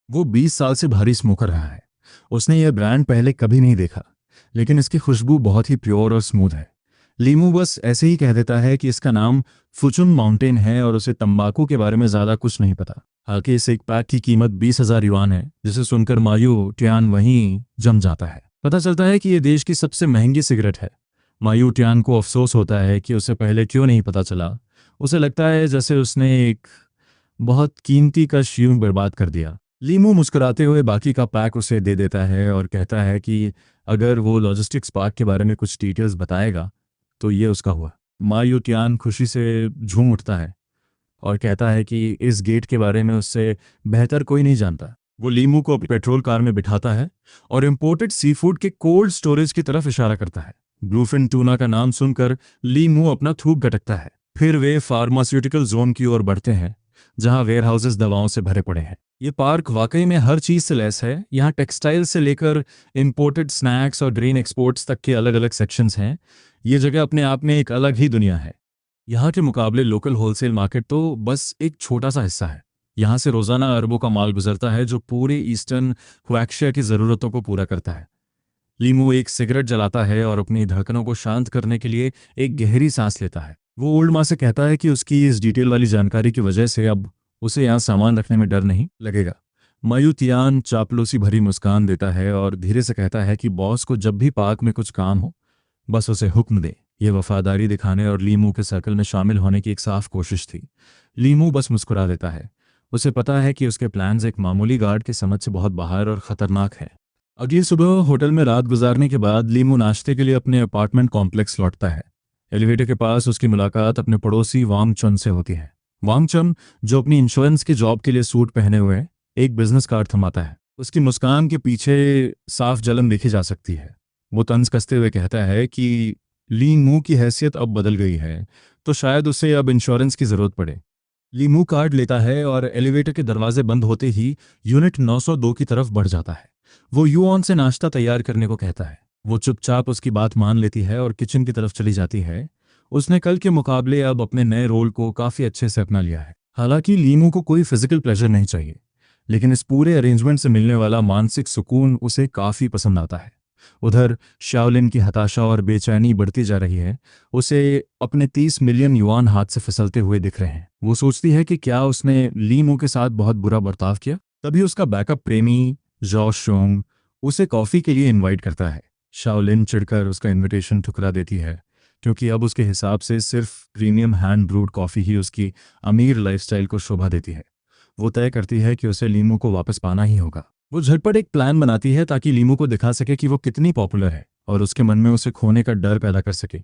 वो 20 साल से भारी स्मोकर रहा है। उसने यह ब्रांड पहले कभी नहीं देखा, लेकिन इसकी खुशबू बहुत ही प्योर और स्मूथ है। लीमू बस ऐसे ही कह देता है कि इसका नाम फुचुन माउंटेन है और उसे तंबाकू के बारे में ज़्यादा कुछ नहीं पता। हालांकि इस एक पैक की कीमत 20,000 युआन है, जिसे सुनकर मायू टियान वहीं जम जाता है। पता चलता है कि ये देश की सबसे महंगी सिगरेट है। मायू टियान को अफसोस होता है कि उसे पहले क्यों नहीं पता चला। उसे लगता है जैसे उसने एक बहुत कीमती कश यूं बर्बाद कर दिया। लीमू मुस्कुराते हुए बाकी का पैक उसे दे देता है और कहता है कि अगर वो लॉजिस्टिक्स पार्क के बारे में कुछ डिटेल्स बताएगा तो ये उसका हुआ। मायू टियान खुशी से झूम उठता है और कहता है कि इस गेट के बारे में उससे बेहतर कोई नहीं जानता। वो लीमू को अपनी पेट्रोल कार में बिठाता है और इंपोर्टेड सी फूड के कोल्ड स्टोरेज की तरफ इशारा करता है। ब्लूफिन टूना का नाम सुनकर लीमू अपना थूक गटकता है। फिर वे फार्मास्यूटिकल जोन की ओर बढ़ते हैं, जहां वेयर हाउसेज दवाओं से भरे पड़े हैं। ये पार्क वाकई में हर चीज से लैस है। यहाँ टेक्सटाइल से लेकर इंपोर्टेड स्नैक्स और ग्रेन एक्सपोर्ट्स तक के अलग अलग सेक्शंस हैं। ये जगह अपने आप में एक अलग ही दुनिया है। यहाँ के मुकाबले लोकल होलसेल मार्केट तो बस एक छोटा सा हिस्सा है। यहाँ से रोजाना अरबों का माल गुजरता है जो पूरे ईस्टर्न ह्वाक्शिया की ज़रूरतों को पूरा करता है। लीमू एक सिगरेट जलाता है और अपनी धड़कनों को शांत करने के लिए एक गहरी सांस लेता है। वो ओल्ड माँ से कहता है कि उसकी इस डिटेल वाली जानकारी की वजह से अब उसे यहाँ सामान रखने में डर नहीं लगेगा। मयूतियान चापलूसी भरी मुस्कान देता है और धीरे से कहता है कि बॉस को जब भी पार्क में कुछ काम हो, बस उसे हुक्म दे। ये वफादारी दिखाने और लीमू के सर्कल में शामिल होने की एक साफ कोशिश थी। लीमू बस मुस्कुरा देता है। उसे पता है कि उसके प्लान्स एक मामूली गार्ड की समझ से बहुत बाहर और खतरनाक है। अगली सुबह होटल में रात गुजारने के बाद लीमू नाश्ते के लिए अपने अपार्टमेंट कॉम्प्लेक्स लौटता है। एलिवेटर के पास उसकी मुलाकात अपने पड़ोसी वांगचन से होती है। वांगचन, जो अपनी इंश्योरेंस की जॉब के लिए सूट पहने हुए एक बिजनेस कार्ड थमाता है। उसकी मुस्कान के पीछे साफ जलन देखी जा सकती है। वो तंज कसते हुए कहता है कि लीमू की हैसियत अब बदल गई है, तो शायद उसे अब इंश्योरेंस की जरूरत पड़े। लीमू कार्ड लेता है और एलिवेटर के दरवाजे बंद होते ही यूनिट 902 की तरफ बढ़ जाता है। वो युआन से नाश्ता तैयार करने को कहता है। वो चुपचाप उसकी बात मान लेती है और किचन की तरफ चली जाती है। उसने कल के मुकाबले अब अपने नए रोल को काफी अच्छे से अपना लिया है। हालांकि लीमू को कोई फिजिकल प्लेजर नहीं चाहिए, लेकिन इस पूरे अरेंजमेंट से मिलने वाला मानसिक सुकून उसे काफी पसंद आता है। उधर शाओलिन की हताशा और बेचैनी बढ़ती जा रही है। उसे अपने 30 मिलियन युआन हाथ से फिसलते हुए दिख रहे हैं। वो सोचती है कि क्या उसने लीमू के साथ बहुत बुरा बर्ताव किया। तभी उसका बैकअप प्रेमी जॉ शोंग उसे कॉफी के लिए इनवाइट करता है। शाओलिन चिढ़कर उसका इनविटेशन ठुकरा देती है, क्योंकि अब उसके हिसाब से सिर्फ प्रीमियम हैंड ब्रूड कॉफ़ी ही उसकी अमीर लाइफस्टाइल को शोभा देती है। वो तय करती है कि उसे लीमू को वापस पाना ही होगा। वो झटपट एक प्लान बनाती है ताकि लीमू को दिखा सके कि वो कितनी पॉपुलर है और उसके मन में उसे खोने का डर पैदा कर सके।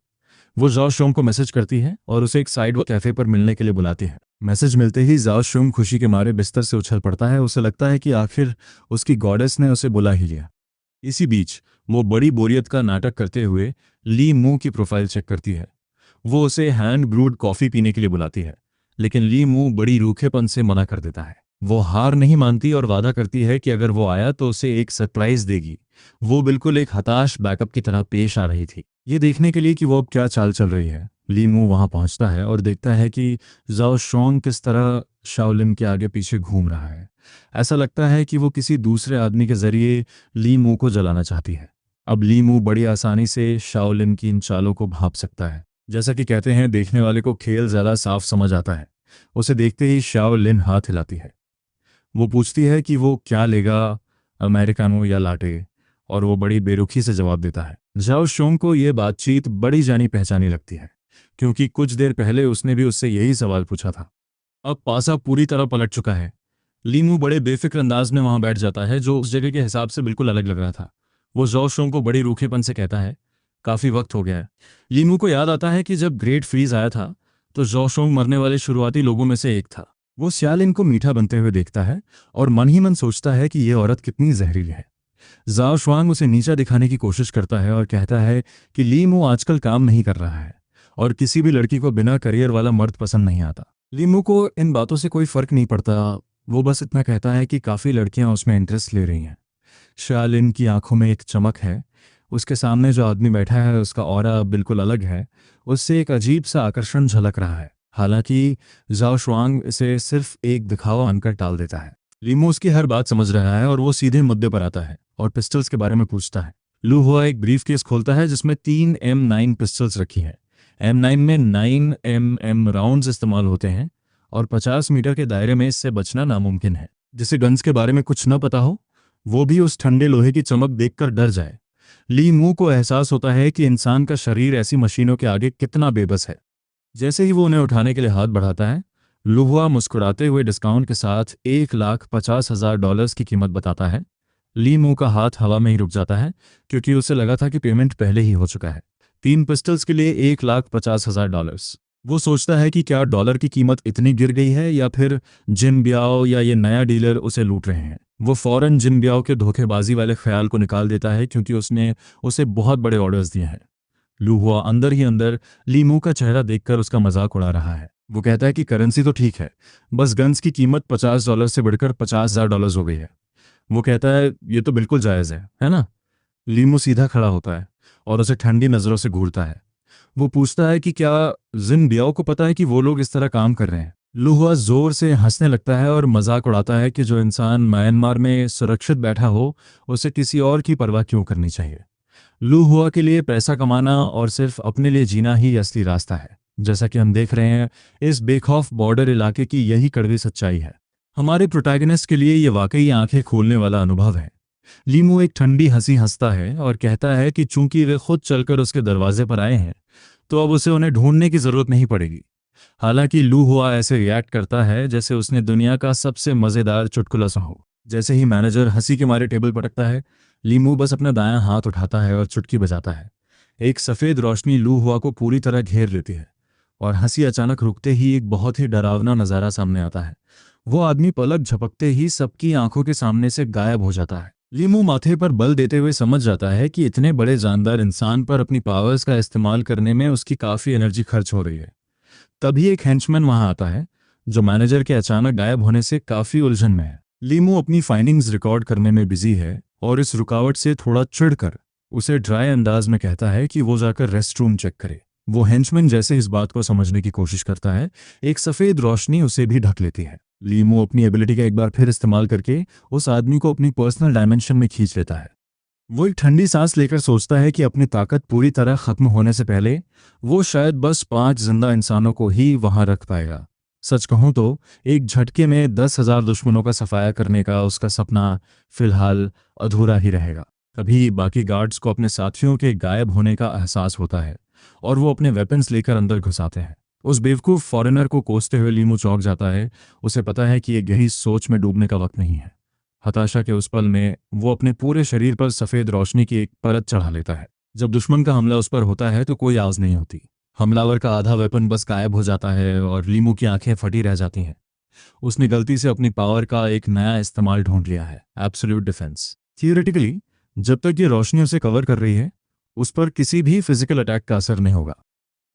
वो जाओ शोंग को मैसेज करती है और उसे एक साइड कैफे पर मिलने के लिए बुलाती है। मैसेज मिलते ही जाओ शोंग खुशी के मारे बिस्तर से उछल पड़ता है। उसे लगता है कि आखिर उसकी गॉडेस ने उसे बुला ही लिया। इसी बीच वो बड़ी बोरियत का नाटक करते हुए ली मू की प्रोफाइल चेक करती है। वो उसे हैंड ब्रूड कॉफ़ी पीने के लिए बुलाती है, लेकिन ली मू बड़ी रूखेपन से मना कर देता है। वो हार नहीं मानती और वादा करती है कि अगर वो आया तो उसे एक सरप्राइज देगी। वो बिल्कुल एक हताश बैकअप की तरह पेश आ रही थी। ये देखने के लिए कि वो अब क्या चाल चल रही है, ली मू वहां पहुंचता है और देखता है कि जाओ शोंग किस तरह शाओलिन के आगे पीछे घूम रहा है। ऐसा लगता है कि वो किसी दूसरे आदमी के जरिए ली मू को जलाना चाहती है। अब ली मू बड़ी आसानी से शाओलिन की इन चालों को भांप सकता है। जैसा कि कहते हैं, देखने वाले को खेल ज़्यादा साफ समझ आता है। उसे देखते ही शाओलिन हाथ हिलाती है। वो पूछती है कि वो क्या लेगा, अमेरिकानो या लाटे, और वो बड़ी बेरुखी से जवाब देता है। जाओ शोंग को ये बातचीत बड़ी जानी पहचानी लगती है, क्योंकि कुछ देर पहले उसने भी उससे यही सवाल पूछा था। अब पासा पूरी तरह पलट चुका है। लीमू बड़े बेफिक्र अंदाज में वहां बैठ जाता है, जो उस जगह के हिसाब से बिल्कुल अलग लग रहा था। वो जाओ शोंग को बड़ी रूखेपन से कहता है, काफ़ी वक्त हो गया है। लीमू को याद आता है कि जब ग्रेट फ्रीज आया था तो जाओ शोंग मरने वाले शुरुआती लोगों में से एक था। वो सियालिन को मीठा बनते हुए देखता है और मन ही मन सोचता है कि ये औरत कितनी जहरीली है। जाओ शुआंग उसे नीचा दिखाने की कोशिश करता है और कहता है कि लीमू आजकल काम नहीं कर रहा है और किसी भी लड़की को बिना करियर वाला मर्द पसंद नहीं आता। लीमू को इन बातों से कोई फर्क नहीं पड़ता। वो बस इतना कहता है कि काफ़ी लड़कियां उसमें इंटरेस्ट ले रही हैं। शालिन की आंखों में एक चमक है। उसके सामने जो आदमी बैठा है उसका ऑरा बिल्कुल अलग है। उससे एक अजीब सा आकर्षण झलक रहा है। हालांकि जाओ शुआंग इसे सिर्फ एक दिखावा मानकर टाल देता है। लीमू उसकी हर बात समझ रहा है और वो सीधे मुद्दे पर आता है और पिस्टल्स के बारे में पूछता है। लू हुआ एक ब्रीफ केस खोलता है जिसमें 3 M9 पिस्टल्स रखी हैं। M9 में 9 mm राउंड्स इस्तेमाल होते हैं और 50 मीटर के दायरे में इससे बचना नामुमकिन है। जिसे गन्स के बारे में कुछ न पता हो, वो भी उस ठंडे लोहे की चमक देखकर डर जाए। ली मू को एहसास होता है कि इंसान का शरीर ऐसी मशीनों के आगे कितना बेबस है। जैसे ही वो उन्हें उठाने के लिए हाथ बढ़ाता है, लुहुआ मुस्कुराते हुए डिस्काउंट के साथ $1,50,000 की कीमत बताता है। ली मू का हाथ हवा में ही रुक जाता है, क्योंकि उसे लगा था कि पेमेंट पहले ही हो चुका है। 3 पिस्टल्स के लिए $1,50,000। वो सोचता है कि क्या डॉलर की कीमत इतनी गिर गई है या फिर जिन ब्याओ या ये नया डीलर उसे लूट रहे हैं। वो फौरन जिन ब्याओ के धोखेबाजी वाले ख्याल को निकाल देता है, क्योंकि उसने उसे बहुत बड़े ऑर्डर्स दिए हैं। लू हुआ अंदर ही अंदर लीमू का चेहरा देखकर उसका मजाक उड़ा रहा है। वो कहता है कि करेंसी तो ठीक है, बस गन्स की कीमत $50 से बढ़कर $50,000 हो गई है। वो कहता है, ये तो बिल्कुल जायज़ है ना? लीमू सीधा खड़ा होता है और उसे ठंडी नज़रों से घूरता है। वो पूछता है कि क्या जिन बियाओ को पता है कि वो लोग इस तरह काम कर रहे हैं? लू हुआ जोर से हंसने लगता है और मजाक उड़ाता है कि जो इंसान म्यांमार में सुरक्षित बैठा हो, उसे किसी और की परवाह क्यों करनी चाहिए। लू हुआ के लिए पैसा कमाना और सिर्फ अपने लिए जीना ही असली रास्ता है। जैसा कि हम देख रहे हैं, इस बेखौफ बॉर्डर इलाके की यही कड़वी सच्चाई है। हमारे प्रोटैगनिस्ट के लिए ये वाकई आंखें खोलने वाला अनुभव है। लीमू एक ठंडी हंसी हंसता है और कहता है कि चूंकि वे खुद चलकर उसके दरवाजे पर आए हैं, तो अब उसे उन्हें ढूंढने की जरूरत नहीं पड़ेगी। हालांकि लू हुआ ऐसे रिएक्ट करता है जैसे उसने दुनिया का सबसे मजेदार चुटकुला सुना हो। जैसे ही मैनेजर हंसी के मारे टेबल पटकता है, लीमू बस अपना दायां हाथ उठाता है और चुटकी बजाता है। एक सफ़ेद रोशनी लू हुआ को पूरी तरह घेर लेती है और हंसी अचानक रुकते ही एक बहुत ही डरावना नज़ारा सामने आता है। वो आदमी पलक झपकते ही सबकी आंखों के सामने से गायब हो जाता है। लीमू माथे पर बल देते हुए समझ जाता है कि इतने बड़े जानदार इंसान पर अपनी पावर्स का इस्तेमाल करने में उसकी काफ़ी एनर्जी खर्च हो रही है। तभी एक हेंचमैन वहां आता है, जो मैनेजर के अचानक गायब होने से काफ़ी उलझन में है। लीमू अपनी फाइंडिंग्स रिकॉर्ड करने में बिजी है और इस रुकावट से थोड़ा चिढ़कर उसे ड्राई अंदाज में कहता है कि वो जाकर रेस्ट रूम चेक करे। वो हेंचमैन जैसे इस बात को समझने की कोशिश करता है, एक सफ़ेद रोशनी उसे भी ढक लेती है। लीमू अपनी एबिलिटी का एक बार फिर इस्तेमाल करके उस आदमी को अपनी पर्सनल डायमेंशन में खींच लेता है। वो एक ठंडी सांस लेकर सोचता है कि अपनी ताकत पूरी तरह खत्म होने से पहले वो शायद बस 5 जिंदा इंसानों को ही वहां रख पाएगा। सच कहूं तो एक झटके में 10,000 दुश्मनों का सफाया करने का उसका सपना फिलहाल अधूरा ही रहेगा। कभी बाकी गार्ड्स को अपने साथियों के गायब होने का एहसास होता है और वो अपने वेपन्स लेकर अंदर घुस आते हैं। उस बेवकूफ़ फॉरेनर को कोसते हुए लीमू चौंक जाता है। उसे पता है कि ये गहरी सोच में डूबने का वक्त नहीं है। हताशा के उस पल में वो अपने पूरे शरीर पर सफ़ेद रोशनी की एक परत चढ़ा लेता है। जब दुश्मन का हमला उस पर होता है तो कोई आवाज़ नहीं होती। हमलावर का आधा वेपन बस गायब हो जाता है और लीमू की आंखें फटी रह जाती हैं। उसने गलती से अपनी पावर का एक नया इस्तेमाल ढूंढ लिया है, एब्सोल्यूट डिफेंस। थियोरेटिकली, जब तक ये रोशनी उसे कवर कर रही है, उस पर किसी भी फिजिकल अटैक का असर नहीं होगा।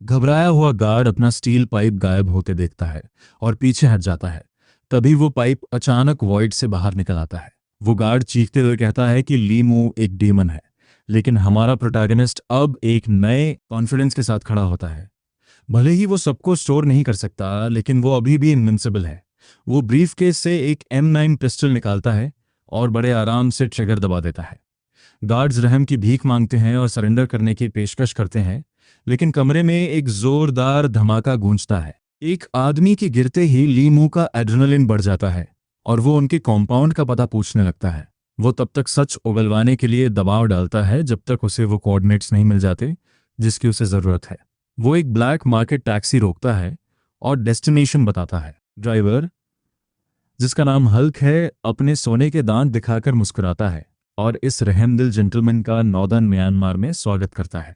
घबराया हुआ गार्ड अपना स्टील पाइप गायब होते देखता है और पीछे हट जाता है। तभी वो पाइप अचानक वॉइड से बाहर निकल आता है। वो गार्ड चीखते हुए कहता है कि ली मू एक डीमन है। लेकिन हमारा प्रोटैगनिस्ट अब एक नए कॉन्फिडेंस के साथ खड़ा होता है। भले ही वो सबको स्टोर नहीं कर सकता, लेकिन वो अभी भी इनविंसिबल है। वो ब्रीफ केस से एक M9 पिस्टल निकालता है और बड़े आराम से ट्रिगर दबा देता है। गार्ड्स रहम की भीख मांगते हैं और सरेंडर करने की पेशकश करते हैं, लेकिन कमरे में एक जोरदार धमाका गूंजता है। एक आदमी के गिरते ही ली मू का एड्रेनलिन बढ़ जाता है और वो उनके कॉम्पाउंड का पता पूछने लगता है। वो तब तक सच उगलवाने के लिए दबाव डालता है जब तक उसे वो कोऑर्डिनेट्स नहीं मिल जाते जिसकी उसे ज़रूरत है। वो एक ब्लैक मार्केट टैक्सी रोकता है और डेस्टिनेशन बताता है। ड्राइवर, जिसका नाम हल्क है, अपने सोने के दांत दिखाकर मुस्कुराता है और इस रहमदिल जेंटलमैन का नॉर्दर्न म्यांमार में स्वागत करता है।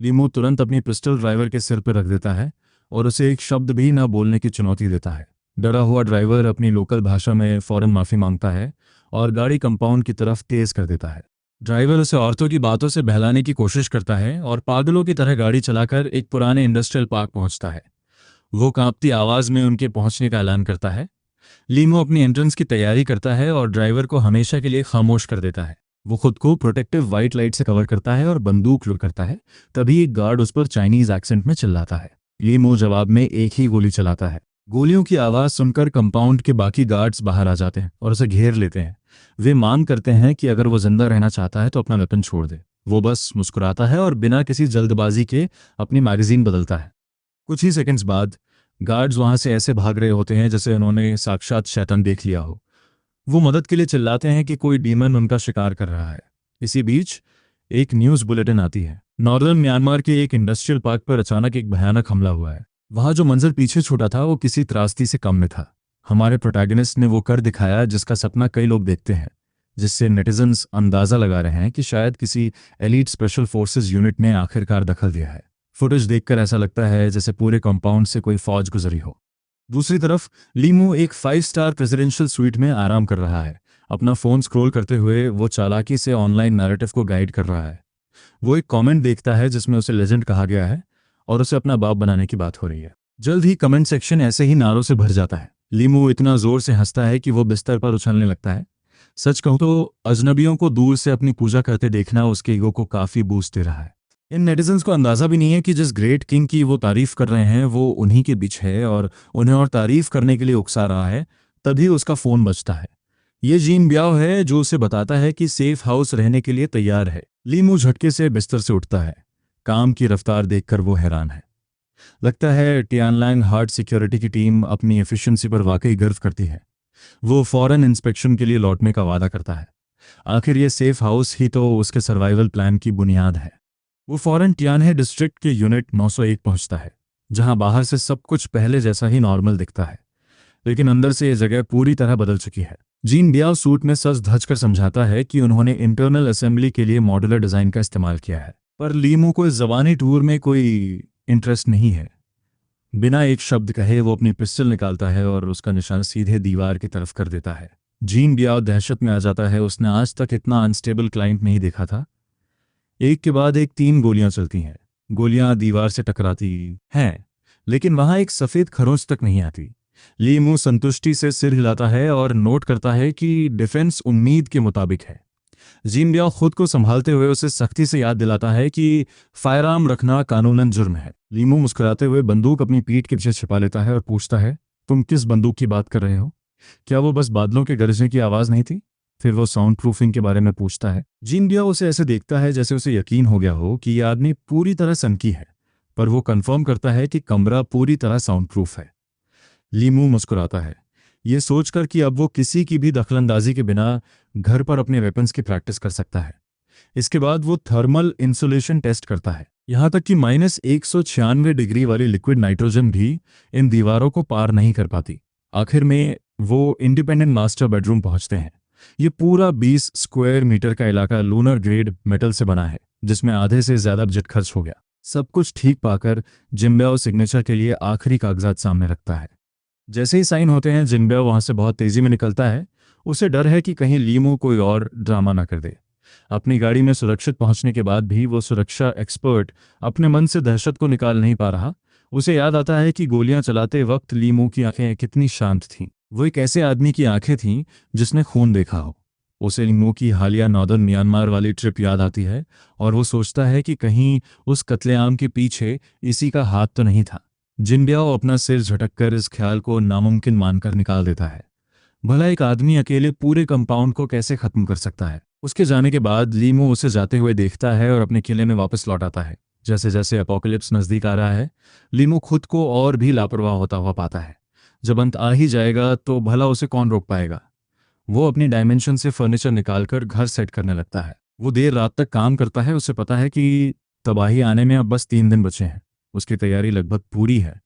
लीमू तुरंत अपनी पिस्टल ड्राइवर के सिर पर रख देता है और उसे एक शब्द भी न बोलने की चुनौती देता है। डरा हुआ ड्राइवर अपनी लोकल भाषा में फौरन माफ़ी मांगता है और गाड़ी कंपाउंड की तरफ तेज कर देता है। ड्राइवर उसे औरतों की बातों से बहलाने की कोशिश करता है और पागलों की तरह गाड़ी चलाकर एक पुराने इंडस्ट्रियल पार्क पहुंचता है। वो कांपती आवाज़ में उनके पहुंचने का ऐलान करता है। लीमो अपनी एंट्रेंस की तैयारी करता है और ड्राइवर को हमेशा के लिए खामोश कर देता है। वो खुद को प्रोटेक्टिव वाइट लाइट से कवर करता है और बंदूक लोड करता है। तभी एक गार्ड उस पर चाइनीज एक्सेंट में चिल्लाता है। लीमो जवाब में एक ही गोली चलाता है। गोलियों की आवाज़ सुनकर कंपाउंड के बाकी गार्ड्स बाहर आ जाते हैं और उसे घेर लेते हैं। वे मांग करते हैं कि अगर वो जिंदा रहना चाहता है तो अपना वेपन छोड़ दे। वो बस मुस्कुराता है और बिना किसी जल्दबाजी के अपनी मैगजीन बदलता है। कुछ ही सेकंड्स बाद गार्ड्स वहां से ऐसे भाग रहे होते हैं जैसे उन्होंने साक्षात शैतान देख लिया हो। वो मदद के लिए चिल्लाते हैं कि कोई डीमन उनका शिकार कर रहा है। इसी बीच एक न्यूज़ बुलेटिन आती है। नॉर्दर्न म्यांमार के एक इंडस्ट्रियल पार्क पर अचानक एक भयानक हमला हुआ है। वहां जो मंजर पीछे छूटा था वो किसी त्रासदी से कम में था। हमारे प्रोटैगनिस्ट ने वो कर दिखाया जिसका सपना कई लोग देखते हैं, जिससे नेटिजन्स अंदाज़ा लगा रहे हैं कि शायद किसी एलीट स्पेशल फोर्सेस यूनिट ने आखिरकार दखल दिया है। फुटेज देखकर ऐसा लगता है जैसे पूरे कंपाउंड से कोई फौज गुजरी हो। दूसरी तरफ लीमू एक 5 स्टार प्रेसिडेंशियल स्वीट में आराम कर रहा है। अपना फ़ोन स्क्रॉल करते हुए वो चालाकी से ऑनलाइन नैरेटिव को गाइड कर रहा है। वो एक कमेंट देखता है जिसमें उसे लेजेंड कहा गया है और उसे अपना बाप बनाने की बात हो रही है। जल्द ही कमेंट सेक्शन ऐसे ही नारों से भर जाता है। लीमू इतना जोर से हंसता है कि वो बिस्तर पर उछलने लगता है। सच कहूं तो अजनबियों को दूर से अपनी पूजा करते देखना उसके ईगो को काफ़ी बूस्ट दे रहा है। इन नेटिजन्स को अंदाज़ा भी नहीं है कि जिस ग्रेट किंग की वो तारीफ़ कर रहे हैं वो उन्हीं के बीच है और उन्हें और तारीफ़ करने के लिए उकसा रहा है। तभी उसका फ़ोन बजता है। ये जीन ब्याओ है जो उसे बताता है कि सेफ हाउस रहने के लिए तैयार है। लीमू झटके से बिस्तर से उठता है। काम की रफ्तार देखकर वो हैरान है। लगता है टियानलैंग हार्ट सिक्योरिटी की टीम अपनी एफिशिएंसी पर वाकई गर्व करती है। वो फॉरेन इंस्पेक्शन के लिए लौटने का वादा करता है। आखिर ये सेफ हाउस ही तो उसके सर्वाइवल प्लान की बुनियाद है। वो फौरन टियानहे डिस्ट्रिक्ट के यूनिट 901 पहुंचता है, जहां बाहर से सब कुछ पहले जैसा ही नॉर्मल दिखता है, लेकिन अंदर से ये जगह पूरी तरह बदल चुकी है। जीन बियाओ सूट में सज धज कर समझाता है कि उन्होंने इंटरनल असेंबली के लिए मॉड्यूलर डिज़ाइन का इस्तेमाल किया है, पर लीमू को इस ज़बानी टूर में कोई इंटरेस्ट नहीं है। बिना एक शब्द कहे वो अपनी पिस्टल निकालता है और उसका निशान सीधे दीवार की तरफ कर देता है। जीन बियाओ दहशत में आ जाता है। उसने आज तक इतना अनस्टेबल क्लाइंट नहीं देखा था। एक के बाद एक 3 गोलियां चलती हैं। गोलियां दीवार से टकराती हैं, लेकिन वहां एक सफ़ेद खरोंच तक नहीं आती। लीमू संतुष्टि से सिर हिलाता है और नोट करता है कि डिफेंस उम्मीद के मुताबिक है। जीन बियाओ खुद को संभालते हुए उसे सख्ती से याद दिलाता है कि फायरआर्म रखना कानूनन जुर्म है। लीमू मुस्कुराते हुए बंदूक अपनी पीठ के पीछे छिपा लेता है और पूछता है, तुम किस बंदूक की बात कर रहे हो? क्या वो बस बादलों के गरजने की आवाज़ नहीं थी? फिर वो साउंड प्रूफिंग के बारे में पूछता है। जीन बियाओ उसे ऐसे देखता है जैसे उसे यकीन हो गया हो कि यह आदमी पूरी तरह सनकी है, पर वो कंफर्म करता है कि कमरा पूरी तरह साउंड प्रूफ है। लीमू मुस्कुराता है, ये सोचकर कि अब वो किसी की भी दखलंदाजी के बिना घर पर अपने वेपन्स की प्रैक्टिस कर सकता है। इसके बाद वो थर्मल इंसुलेशन टेस्ट करता है। यहाँ तक कि -196 डिग्री वाली लिक्विड नाइट्रोजन भी इन दीवारों को पार नहीं कर पाती। आखिर में वो इंडिपेंडेंट मास्टर बेडरूम पहुंचते हैं। ये पूरा 20 स्क्वायर मीटर का इलाका लूनर ग्रेड मेटल से बना है, जिसमें आधे से ज़्यादा बजट खर्च हो गया। सब कुछ ठीक पाकर जिम्ब्याओ सिग्नेचर के लिए आखिरी कागजात सामने रखता है। जैसे ही साइन होते हैं, जिम्ब्याओ वहाँ से बहुत तेज़ी में निकलता है। उसे डर है कि कहीं लीमू कोई और ड्रामा ना कर दे। अपनी गाड़ी में सुरक्षित पहुंचने के बाद भी वो सुरक्षा एक्सपर्ट अपने मन से दहशत को निकाल नहीं पा रहा। उसे याद आता है कि गोलियां चलाते वक्त ली मू की आंखें कितनी शांत थीं। वो एक ऐसे आदमी की आंखें थीं जिसने खून देखा हो। उसे ली मू की हालिया नॉर्दर्न म्यांमार वाली ट्रिप याद आती है और वो सोचता है कि कहीं उस कत्लेआम के पीछे इसी का हाथ तो नहीं था। जिनब्याओ अपना सिर झटककर इस ख्याल को नामुमकिन मानकर निकाल देता है। भला एक आदमी अकेले पूरे कंपाउंड को कैसे खत्म कर सकता है। उसके जाने के बाद लीमू उसे जाते हुए देखता है और अपने किले में वापस लौट आता है। जैसे जैसे अपोकलिप्स नजदीक आ रहा है, लीमू खुद को और भी लापरवाह होता हुआ पाता है। जब अंत आ ही जाएगा तो भला उसे कौन रोक पाएगा। वो अपनी डायमेंशन से फर्नीचर निकालकर घर सेट करने लगता है। वो देर रात तक काम करता है। उसे पता है कि तबाही आने में अब बस 3 दिन बचे हैं। उसकी तैयारी लगभग पूरी है,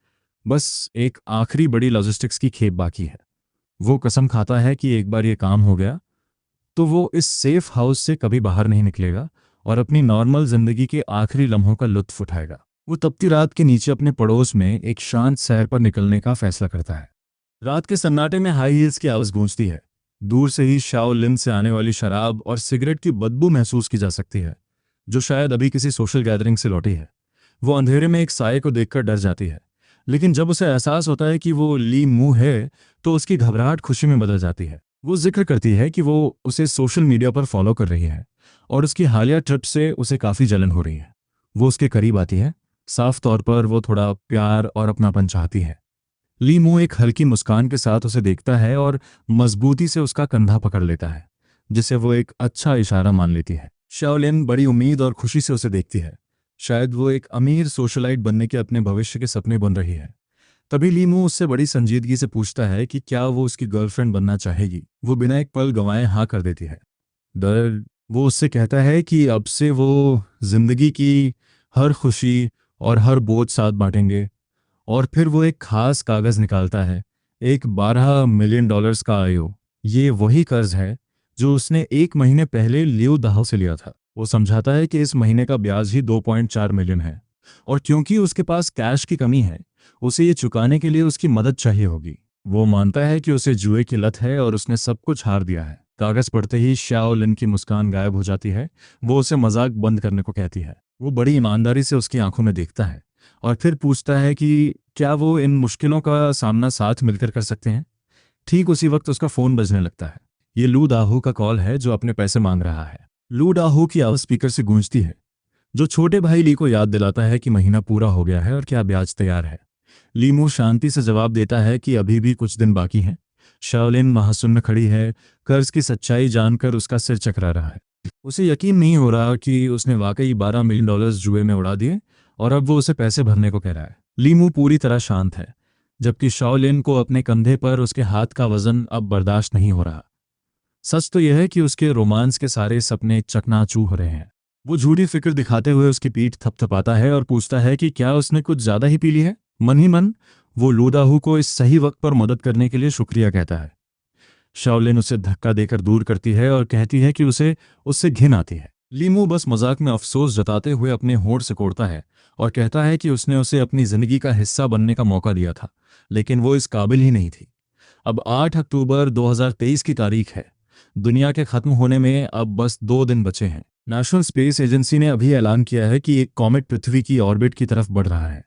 बस एक आखिरी बड़ी लॉजिस्टिक्स की खेप बाकी है। वो कसम खाता है कि एक बार ये काम हो गया तो वो इस सेफ हाउस से कभी बाहर नहीं निकलेगा और अपनी नॉर्मल जिंदगी के आखिरी लम्हों का लुत्फ उठाएगा। वो तपती रात के नीचे अपने पड़ोस में एक शांत सैर पर निकलने का फैसला करता है। रात के सन्नाटे में हाई हील्स की आवाज गूंजती है। दूर से ही शाओलिन से आने वाली शराब और सिगरेट की बदबू महसूस की जा सकती है, जो शायद अभी किसी सोशल गैदरिंग से लौटी है। वो अंधेरे में एक साये को देखकर डर जाती है, लेकिन जब उसे एहसास होता है कि वो ली मू है तो उसकी घबराहट खुशी में बदल जाती है। वो जिक्र करती है कि वो उसे सोशल मीडिया पर फॉलो कर रही है और उसकी हालिया ट्रिप से उसे काफ़ी जलन हो रही है। वो उसके करीब आती है। साफ तौर पर वो थोड़ा प्यार और अपनापन चाहती है। ली मू एक हल्की मुस्कान के साथ उसे देखता है और मजबूती से उसका कंधा पकड़ लेता है, जिसे वो एक अच्छा इशारा मान लेती है। शाओलिन बड़ी उम्मीद और खुशी से उसे देखती है। शायद वो एक अमीर सोशलाइट बनने के अपने भविष्य के सपने बुन रही है। तभी लीमू उससे बड़ी संजीदगी से पूछता है कि क्या वो उसकी गर्लफ्रेंड बनना चाहेगी। वो बिना एक पल गंवाए हाँ कर देती है। वो उससे कहता है कि अब से वो जिंदगी की हर खुशी और हर बोझ साथ बांटेंगे। और फिर वो एक खास कागज निकालता है, एक $12 मिलियन का आयो। ये वही कर्ज है जो उसने 1 महीने पहले लियो दाहो से लिया था। वो समझाता है कि इस महीने का ब्याज ही 2.4 मिलियन है और क्योंकि उसके पास कैश की कमी है, उसे ये चुकाने के लिए उसकी मदद चाहिए होगी। वो मानता है कि उसे जुए की लत है और उसने सब कुछ हार दिया है। कागज पढ़ते ही शाओलिन की मुस्कान गायब हो जाती है। वो उसे मजाक बंद करने को कहती है। वो बड़ी ईमानदारी से उसकी आंखों में देखता है और फिर पूछता है कि क्या वो इन मुश्किलों का सामना साथ मिलकर कर सकते हैं। ठीक उसी वक्त उसका फोन बजने लगता है। ये लू दाहू का कॉल है जो अपने पैसे मांग रहा है। लू दाहू की आवाज स्पीकर से गूंजती है, जो छोटे भाई ली को याद दिलाता है कि महीना पूरा हो गया है और क्या ब्याज तैयार है। लीमू शांति से जवाब देता है कि अभी भी कुछ दिन बाकी हैं। शाओलिन महासुन्न खड़ी है, कर्ज की सच्चाई जानकर उसका सिर चकरा रहा है। उसे यकीन नहीं हो रहा कि उसने वाकई $12 मिलियन जुए में उड़ा दिए और अब वो उसे पैसे भरने को कह रहा है। लीमू पूरी तरह शांत है, जबकि शाओलिन को अपने कंधे पर उसके हाथ का वजन अब बर्दाश्त नहीं हो रहा। सच तो यह है कि उसके रोमांस के सारे सपने चकनाचूर हो रहे हैं। वो झूठी फिक्र दिखाते हुए उसकी पीठ थपथपाता है और पूछता है कि क्या उसने कुछ ज्यादा ही पी ली है। मन ही मन वो लू दाहू को इस सही वक्त पर मदद करने के लिए शुक्रिया कहता है। शाओलिन उसे धक्का देकर दूर करती है और कहती है कि उसे उससे घिन आती है। लीमू बस मजाक में अफसोस जताते हुए अपने होंठ सिकोड़ता है और कहता है कि उसने उसे अपनी जिंदगी का हिस्सा बनने का मौका दिया था, लेकिन वो इस काबिल ही नहीं थी। अब 8 अक्टूबर 2023 की तारीख है। दुनिया के खत्म होने में अब बस 2 दिन बचे हैं। नेशनल स्पेस एजेंसी ने अभी ऐलान किया है कि एक कॉमेट पृथ्वी की ऑर्बिट की तरफ बढ़ रहा है।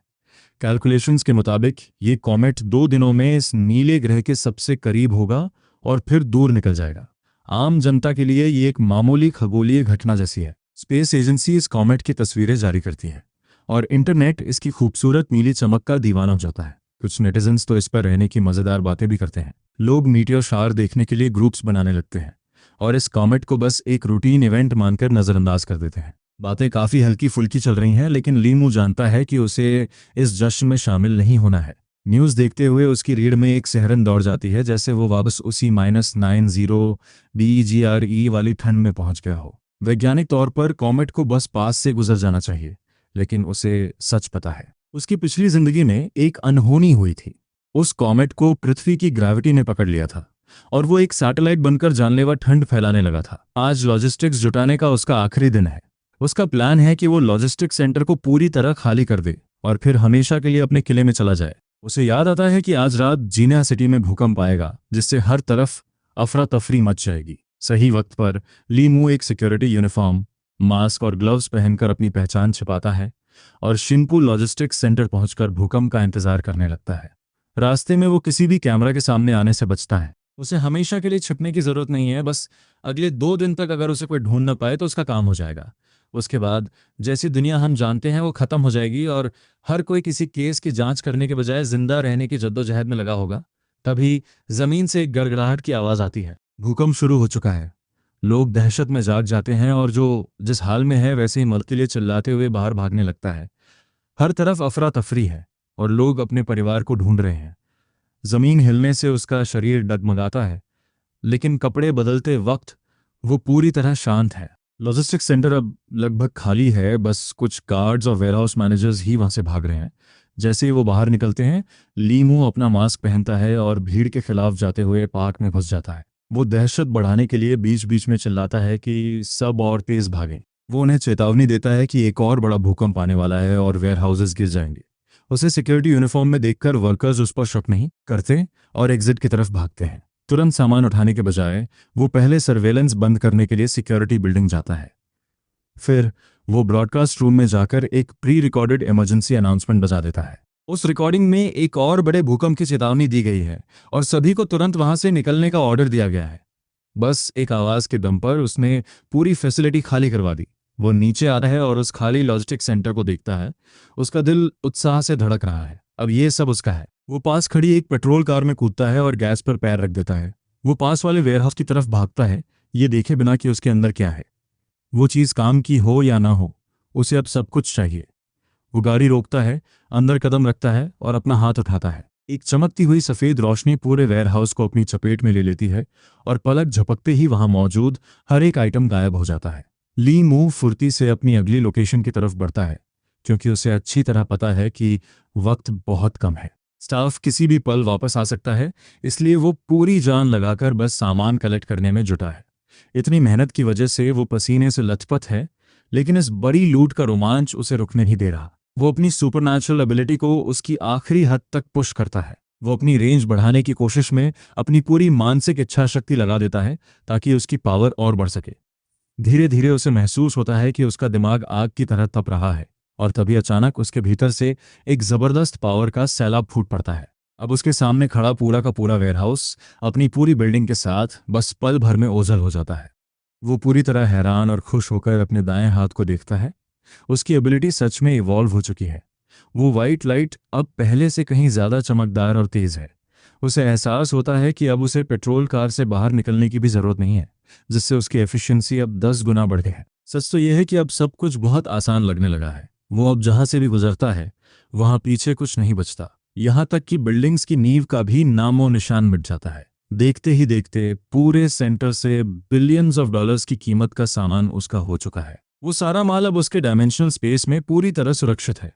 कैलकुलेशंस के मुताबिक ये कॉमेट 2 दिनों में इस नीले ग्रह के सबसे करीब होगा और फिर दूर निकल जाएगा। आम जनता के लिए ये एक मामूली खगोलीय घटना जैसी है। स्पेस एजेंसी इस कॉमेट की तस्वीरें जारी करती है और इंटरनेट इसकी खूबसूरत नीली चमक का दीवाना हो जाता है। कुछ नेटिजन्स तो इस पर रहने की मजेदार बातें भी करते हैं। लोग मीटियोर शावर देखने के लिए ग्रुप्स बनाने लगते हैं और इस कॉमेट को बस एक रूटीन इवेंट मानकर नजरअंदाज कर देते हैं। बातें काफी हल्की फुल्की चल रही हैं, लेकिन लीमू जानता है कि उसे इस जश्न में शामिल नहीं होना है। न्यूज़ देखते हुए उसकी रीढ़ में एक सिहरन दौड़ जाती है, जैसे वो वापस उसी -90 BGRE वाली ठंड में पहुंच गया हो। वैज्ञानिक तौर पर कॉमेट को बस पास से गुजर जाना चाहिए, लेकिन उसे सच पता है उसकी पिछली जिंदगी में एक अनहोनी हुई थी। उस कॉमेट को पृथ्वी की ग्रेविटी ने पकड़ लिया था और वो एक सैटेलाइट बनकर जानलेवा ठंड फैलाने लगा था। आज लॉजिस्टिक्स जुटाने का उसका आखिरी दिन है। उसका प्लान है कि वो लॉजिस्टिक्स सेंटर को पूरी तरह खाली कर दे और फिर हमेशा के लिए अपने किले में चला जाए। उसे याद आता है कि आज रात जीना सिटी में भूकंप आएगा, जिससे हर तरफ अफरा तफरी मच जाएगी। सही वक्त पर ली मू एक सिक्योरिटी यूनिफॉर्म, मास्क और ग्लव्स पहनकर अपनी पहचान छिपाता है और शिनपू लॉजिस्टिक्स सेंटर पहुंचकर भूकंप का इंतजार करने लगता है। रास्ते में वो किसी भी कैमरा के सामने आने से बचता है। उसे हमेशा के लिए छिपने की जरूरत नहीं है, बस अगले 2 दिन तक अगर उसे कोई ढूंढ ना पाए तो उसका काम हो जाएगा। उसके बाद जैसी दुनिया हम जानते हैं वो खत्म हो जाएगी और हर कोई किसी केस की जांच करने के बजाय जिंदा रहने की जद्दोजहद में लगा होगा। तभी जमीन से एक गड़गड़ाहट की आवाज आती है। भूकंप शुरू हो चुका है। लोग दहशत में जाग जाते हैं और जो जिस हाल में है वैसे ही मरते लिए चिल्लाते हुए बाहर भागने लगता है। हर तरफ अफरा तफरी है और लोग अपने परिवार को ढूंढ रहे हैं। जमीन हिलने से उसका शरीर डगमगाता है, लेकिन कपड़े बदलते वक्त वो पूरी तरह शांत है। लॉजिस्टिक्स सेंटर अब लगभग खाली है, बस कुछ गार्ड्स और वेयरहाउस मैनेजर्स ही वहां से भाग रहे हैं। जैसे ही वो बाहर निकलते हैं, लीमू अपना मास्क पहनता है और भीड़ के खिलाफ जाते हुए पार्क में घुस जाता है। वो दहशत बढ़ाने के लिए बीच बीच में चिल्लाता है कि सब और तेज भागें। वो उन्हें चेतावनी देता है कि एक और बड़ा भूकंप आने वाला है और वेयरहाउसेस गिर जाएंगे। उसे सिक्योरिटी यूनिफॉर्म में देखकर वर्कर्स उस पर शक नहीं करते और एग्जिट की तरफ भागते हैं। तुरंत सामान उठाने के बजाय वो पहले सर्वेलेंस बंद करने के लिए सिक्योरिटी बिल्डिंग जाता है। फिर वो ब्रॉडकास्ट रूम में जाकर एक प्री रिकॉर्डेड इमरजेंसी अनाउंसमेंट बजा देता है। उस रिकॉर्डिंग में एक और बड़े भूकंप की चेतावनी दी गई है और सभी को तुरंत वहां से निकलने का ऑर्डर दिया गया है। बस एक आवाज के दम पर उसने पूरी फैसिलिटी खाली करवा दी। वो नीचे आता है और उस खाली लॉजिस्टिक सेंटर को देखता है। उसका दिल उत्साह से धड़क रहा है। अब ये सब उसका है। वो पास खड़ी एक पेट्रोल कार में कूदता है और गैस पर पैर रख देता है। वो पास वाले वेयरहाउस की तरफ भागता है, ये देखे बिना कि उसके अंदर क्या है। वो चीज काम की हो या ना हो, उसे अब सब कुछ चाहिए। वो गाड़ी रोकता है, अंदर कदम रखता है और अपना हाथ उठाता है। एक चमकती हुई सफेद रोशनी पूरे वेयरहाउस को अपनी चपेट में ले लेती है और पलक झपकते ही वहां मौजूद हर एक आइटम गायब हो जाता है। ली मू फुर्ती से अपनी अगली लोकेशन की तरफ बढ़ता है, क्योंकि उसे अच्छी तरह पता है कि वक्त बहुत कम है। स्टाफ किसी भी पल वापस आ सकता है, इसलिए वो पूरी जान लगाकर बस सामान कलेक्ट करने में जुटा है। इतनी मेहनत की वजह से वो पसीने से लथपथ है, लेकिन इस बड़ी लूट का रोमांच उसे रुकने नहीं दे रहा। वो अपनी सुपरनैचुरल एबिलिटी को उसकी आखिरी हद तक पुश करता है। वो अपनी रेंज बढ़ाने की कोशिश में अपनी पूरी मानसिक इच्छा शक्ति लगा देता है ताकि उसकी पावर और बढ़ सके। धीरे धीरे उसे महसूस होता है कि उसका दिमाग आग की तरह तप रहा है और तभी अचानक उसके भीतर से एक जबरदस्त पावर का सैलाब फूट पड़ता है। अब उसके सामने खड़ा पूरा का पूरा वेयरहाउस अपनी पूरी बिल्डिंग के साथ बस पल भर में ओझल हो जाता है। वो पूरी तरह हैरान और खुश होकर अपने दाएं हाथ को देखता है। उसकी एबिलिटी सच में इवॉल्व हो चुकी है। वो वाइट लाइट अब पहले से कहीं ज्यादा चमकदार और तेज है। उसे एहसास होता है कि अब उसे पेट्रोल कार से बाहर निकलने की भी जरूरत नहीं है, जिससे उसकी एफिशिएंसी अब 10 गुना बढ़ गई है। सच तो यह है कि अब सब कुछ बहुत आसान लगने लगा है। वो अब जहां से भी गुजरता है वहां पीछे कुछ नहीं बचता, यहां तक कि बिल्डिंग्स की नींव का भी नामो निशान मिट जाता है। देखते ही देखते पूरे सेंटर से बिलियंस ऑफ डॉलर्स की कीमत का सामान उसका हो चुका है। वो सारा माल अब उसके डायमेंशनल स्पेस में पूरी तरह सुरक्षित है।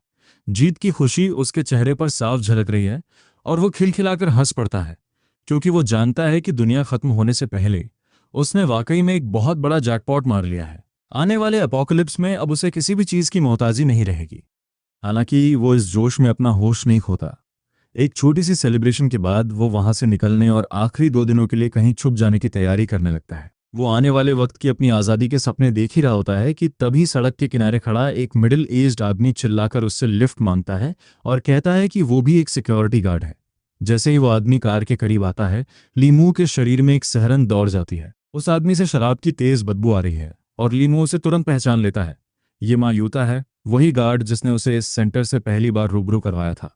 जीत की खुशी उसके चेहरे पर साफ झलक रही है और वो खिलखिलाकर हंस पड़ता है, क्योंकि वो जानता है कि दुनिया खत्म होने से पहले उसने वाकई में एक बहुत बड़ा जैकपॉट मार लिया है। आने वाले अपोकलिप्स में अब उसे किसी भी चीज की मोहताजी नहीं रहेगी। हालांकि वो इस जोश में अपना होश नहीं खोता। एक छोटी सी सेलिब्रेशन के बाद वो वहां से निकलने और आखिरी 2 दिनों के लिए कहीं छुप जाने की तैयारी करने लगता है। वो आने वाले वक्त की अपनी आज़ादी के सपने देख ही रहा होता है कि तभी सड़क के किनारे खड़ा एक मिडिल एज्ड आदमी चिल्लाकर उससे लिफ्ट मांगता है और कहता है कि वो भी एक सिक्योरिटी गार्ड है। जैसे ही वो आदमी कार के करीब आता है, लीमू के शरीर में एक सिहरन दौड़ जाती है। उस आदमी से शराब की तेज बदबू आ रही है और लीमू उसे तुरंत पहचान लेता है। ये मायूता है, वही गार्ड जिसने उसे इस सेंटर से पहली बार रूबरू करवाया था।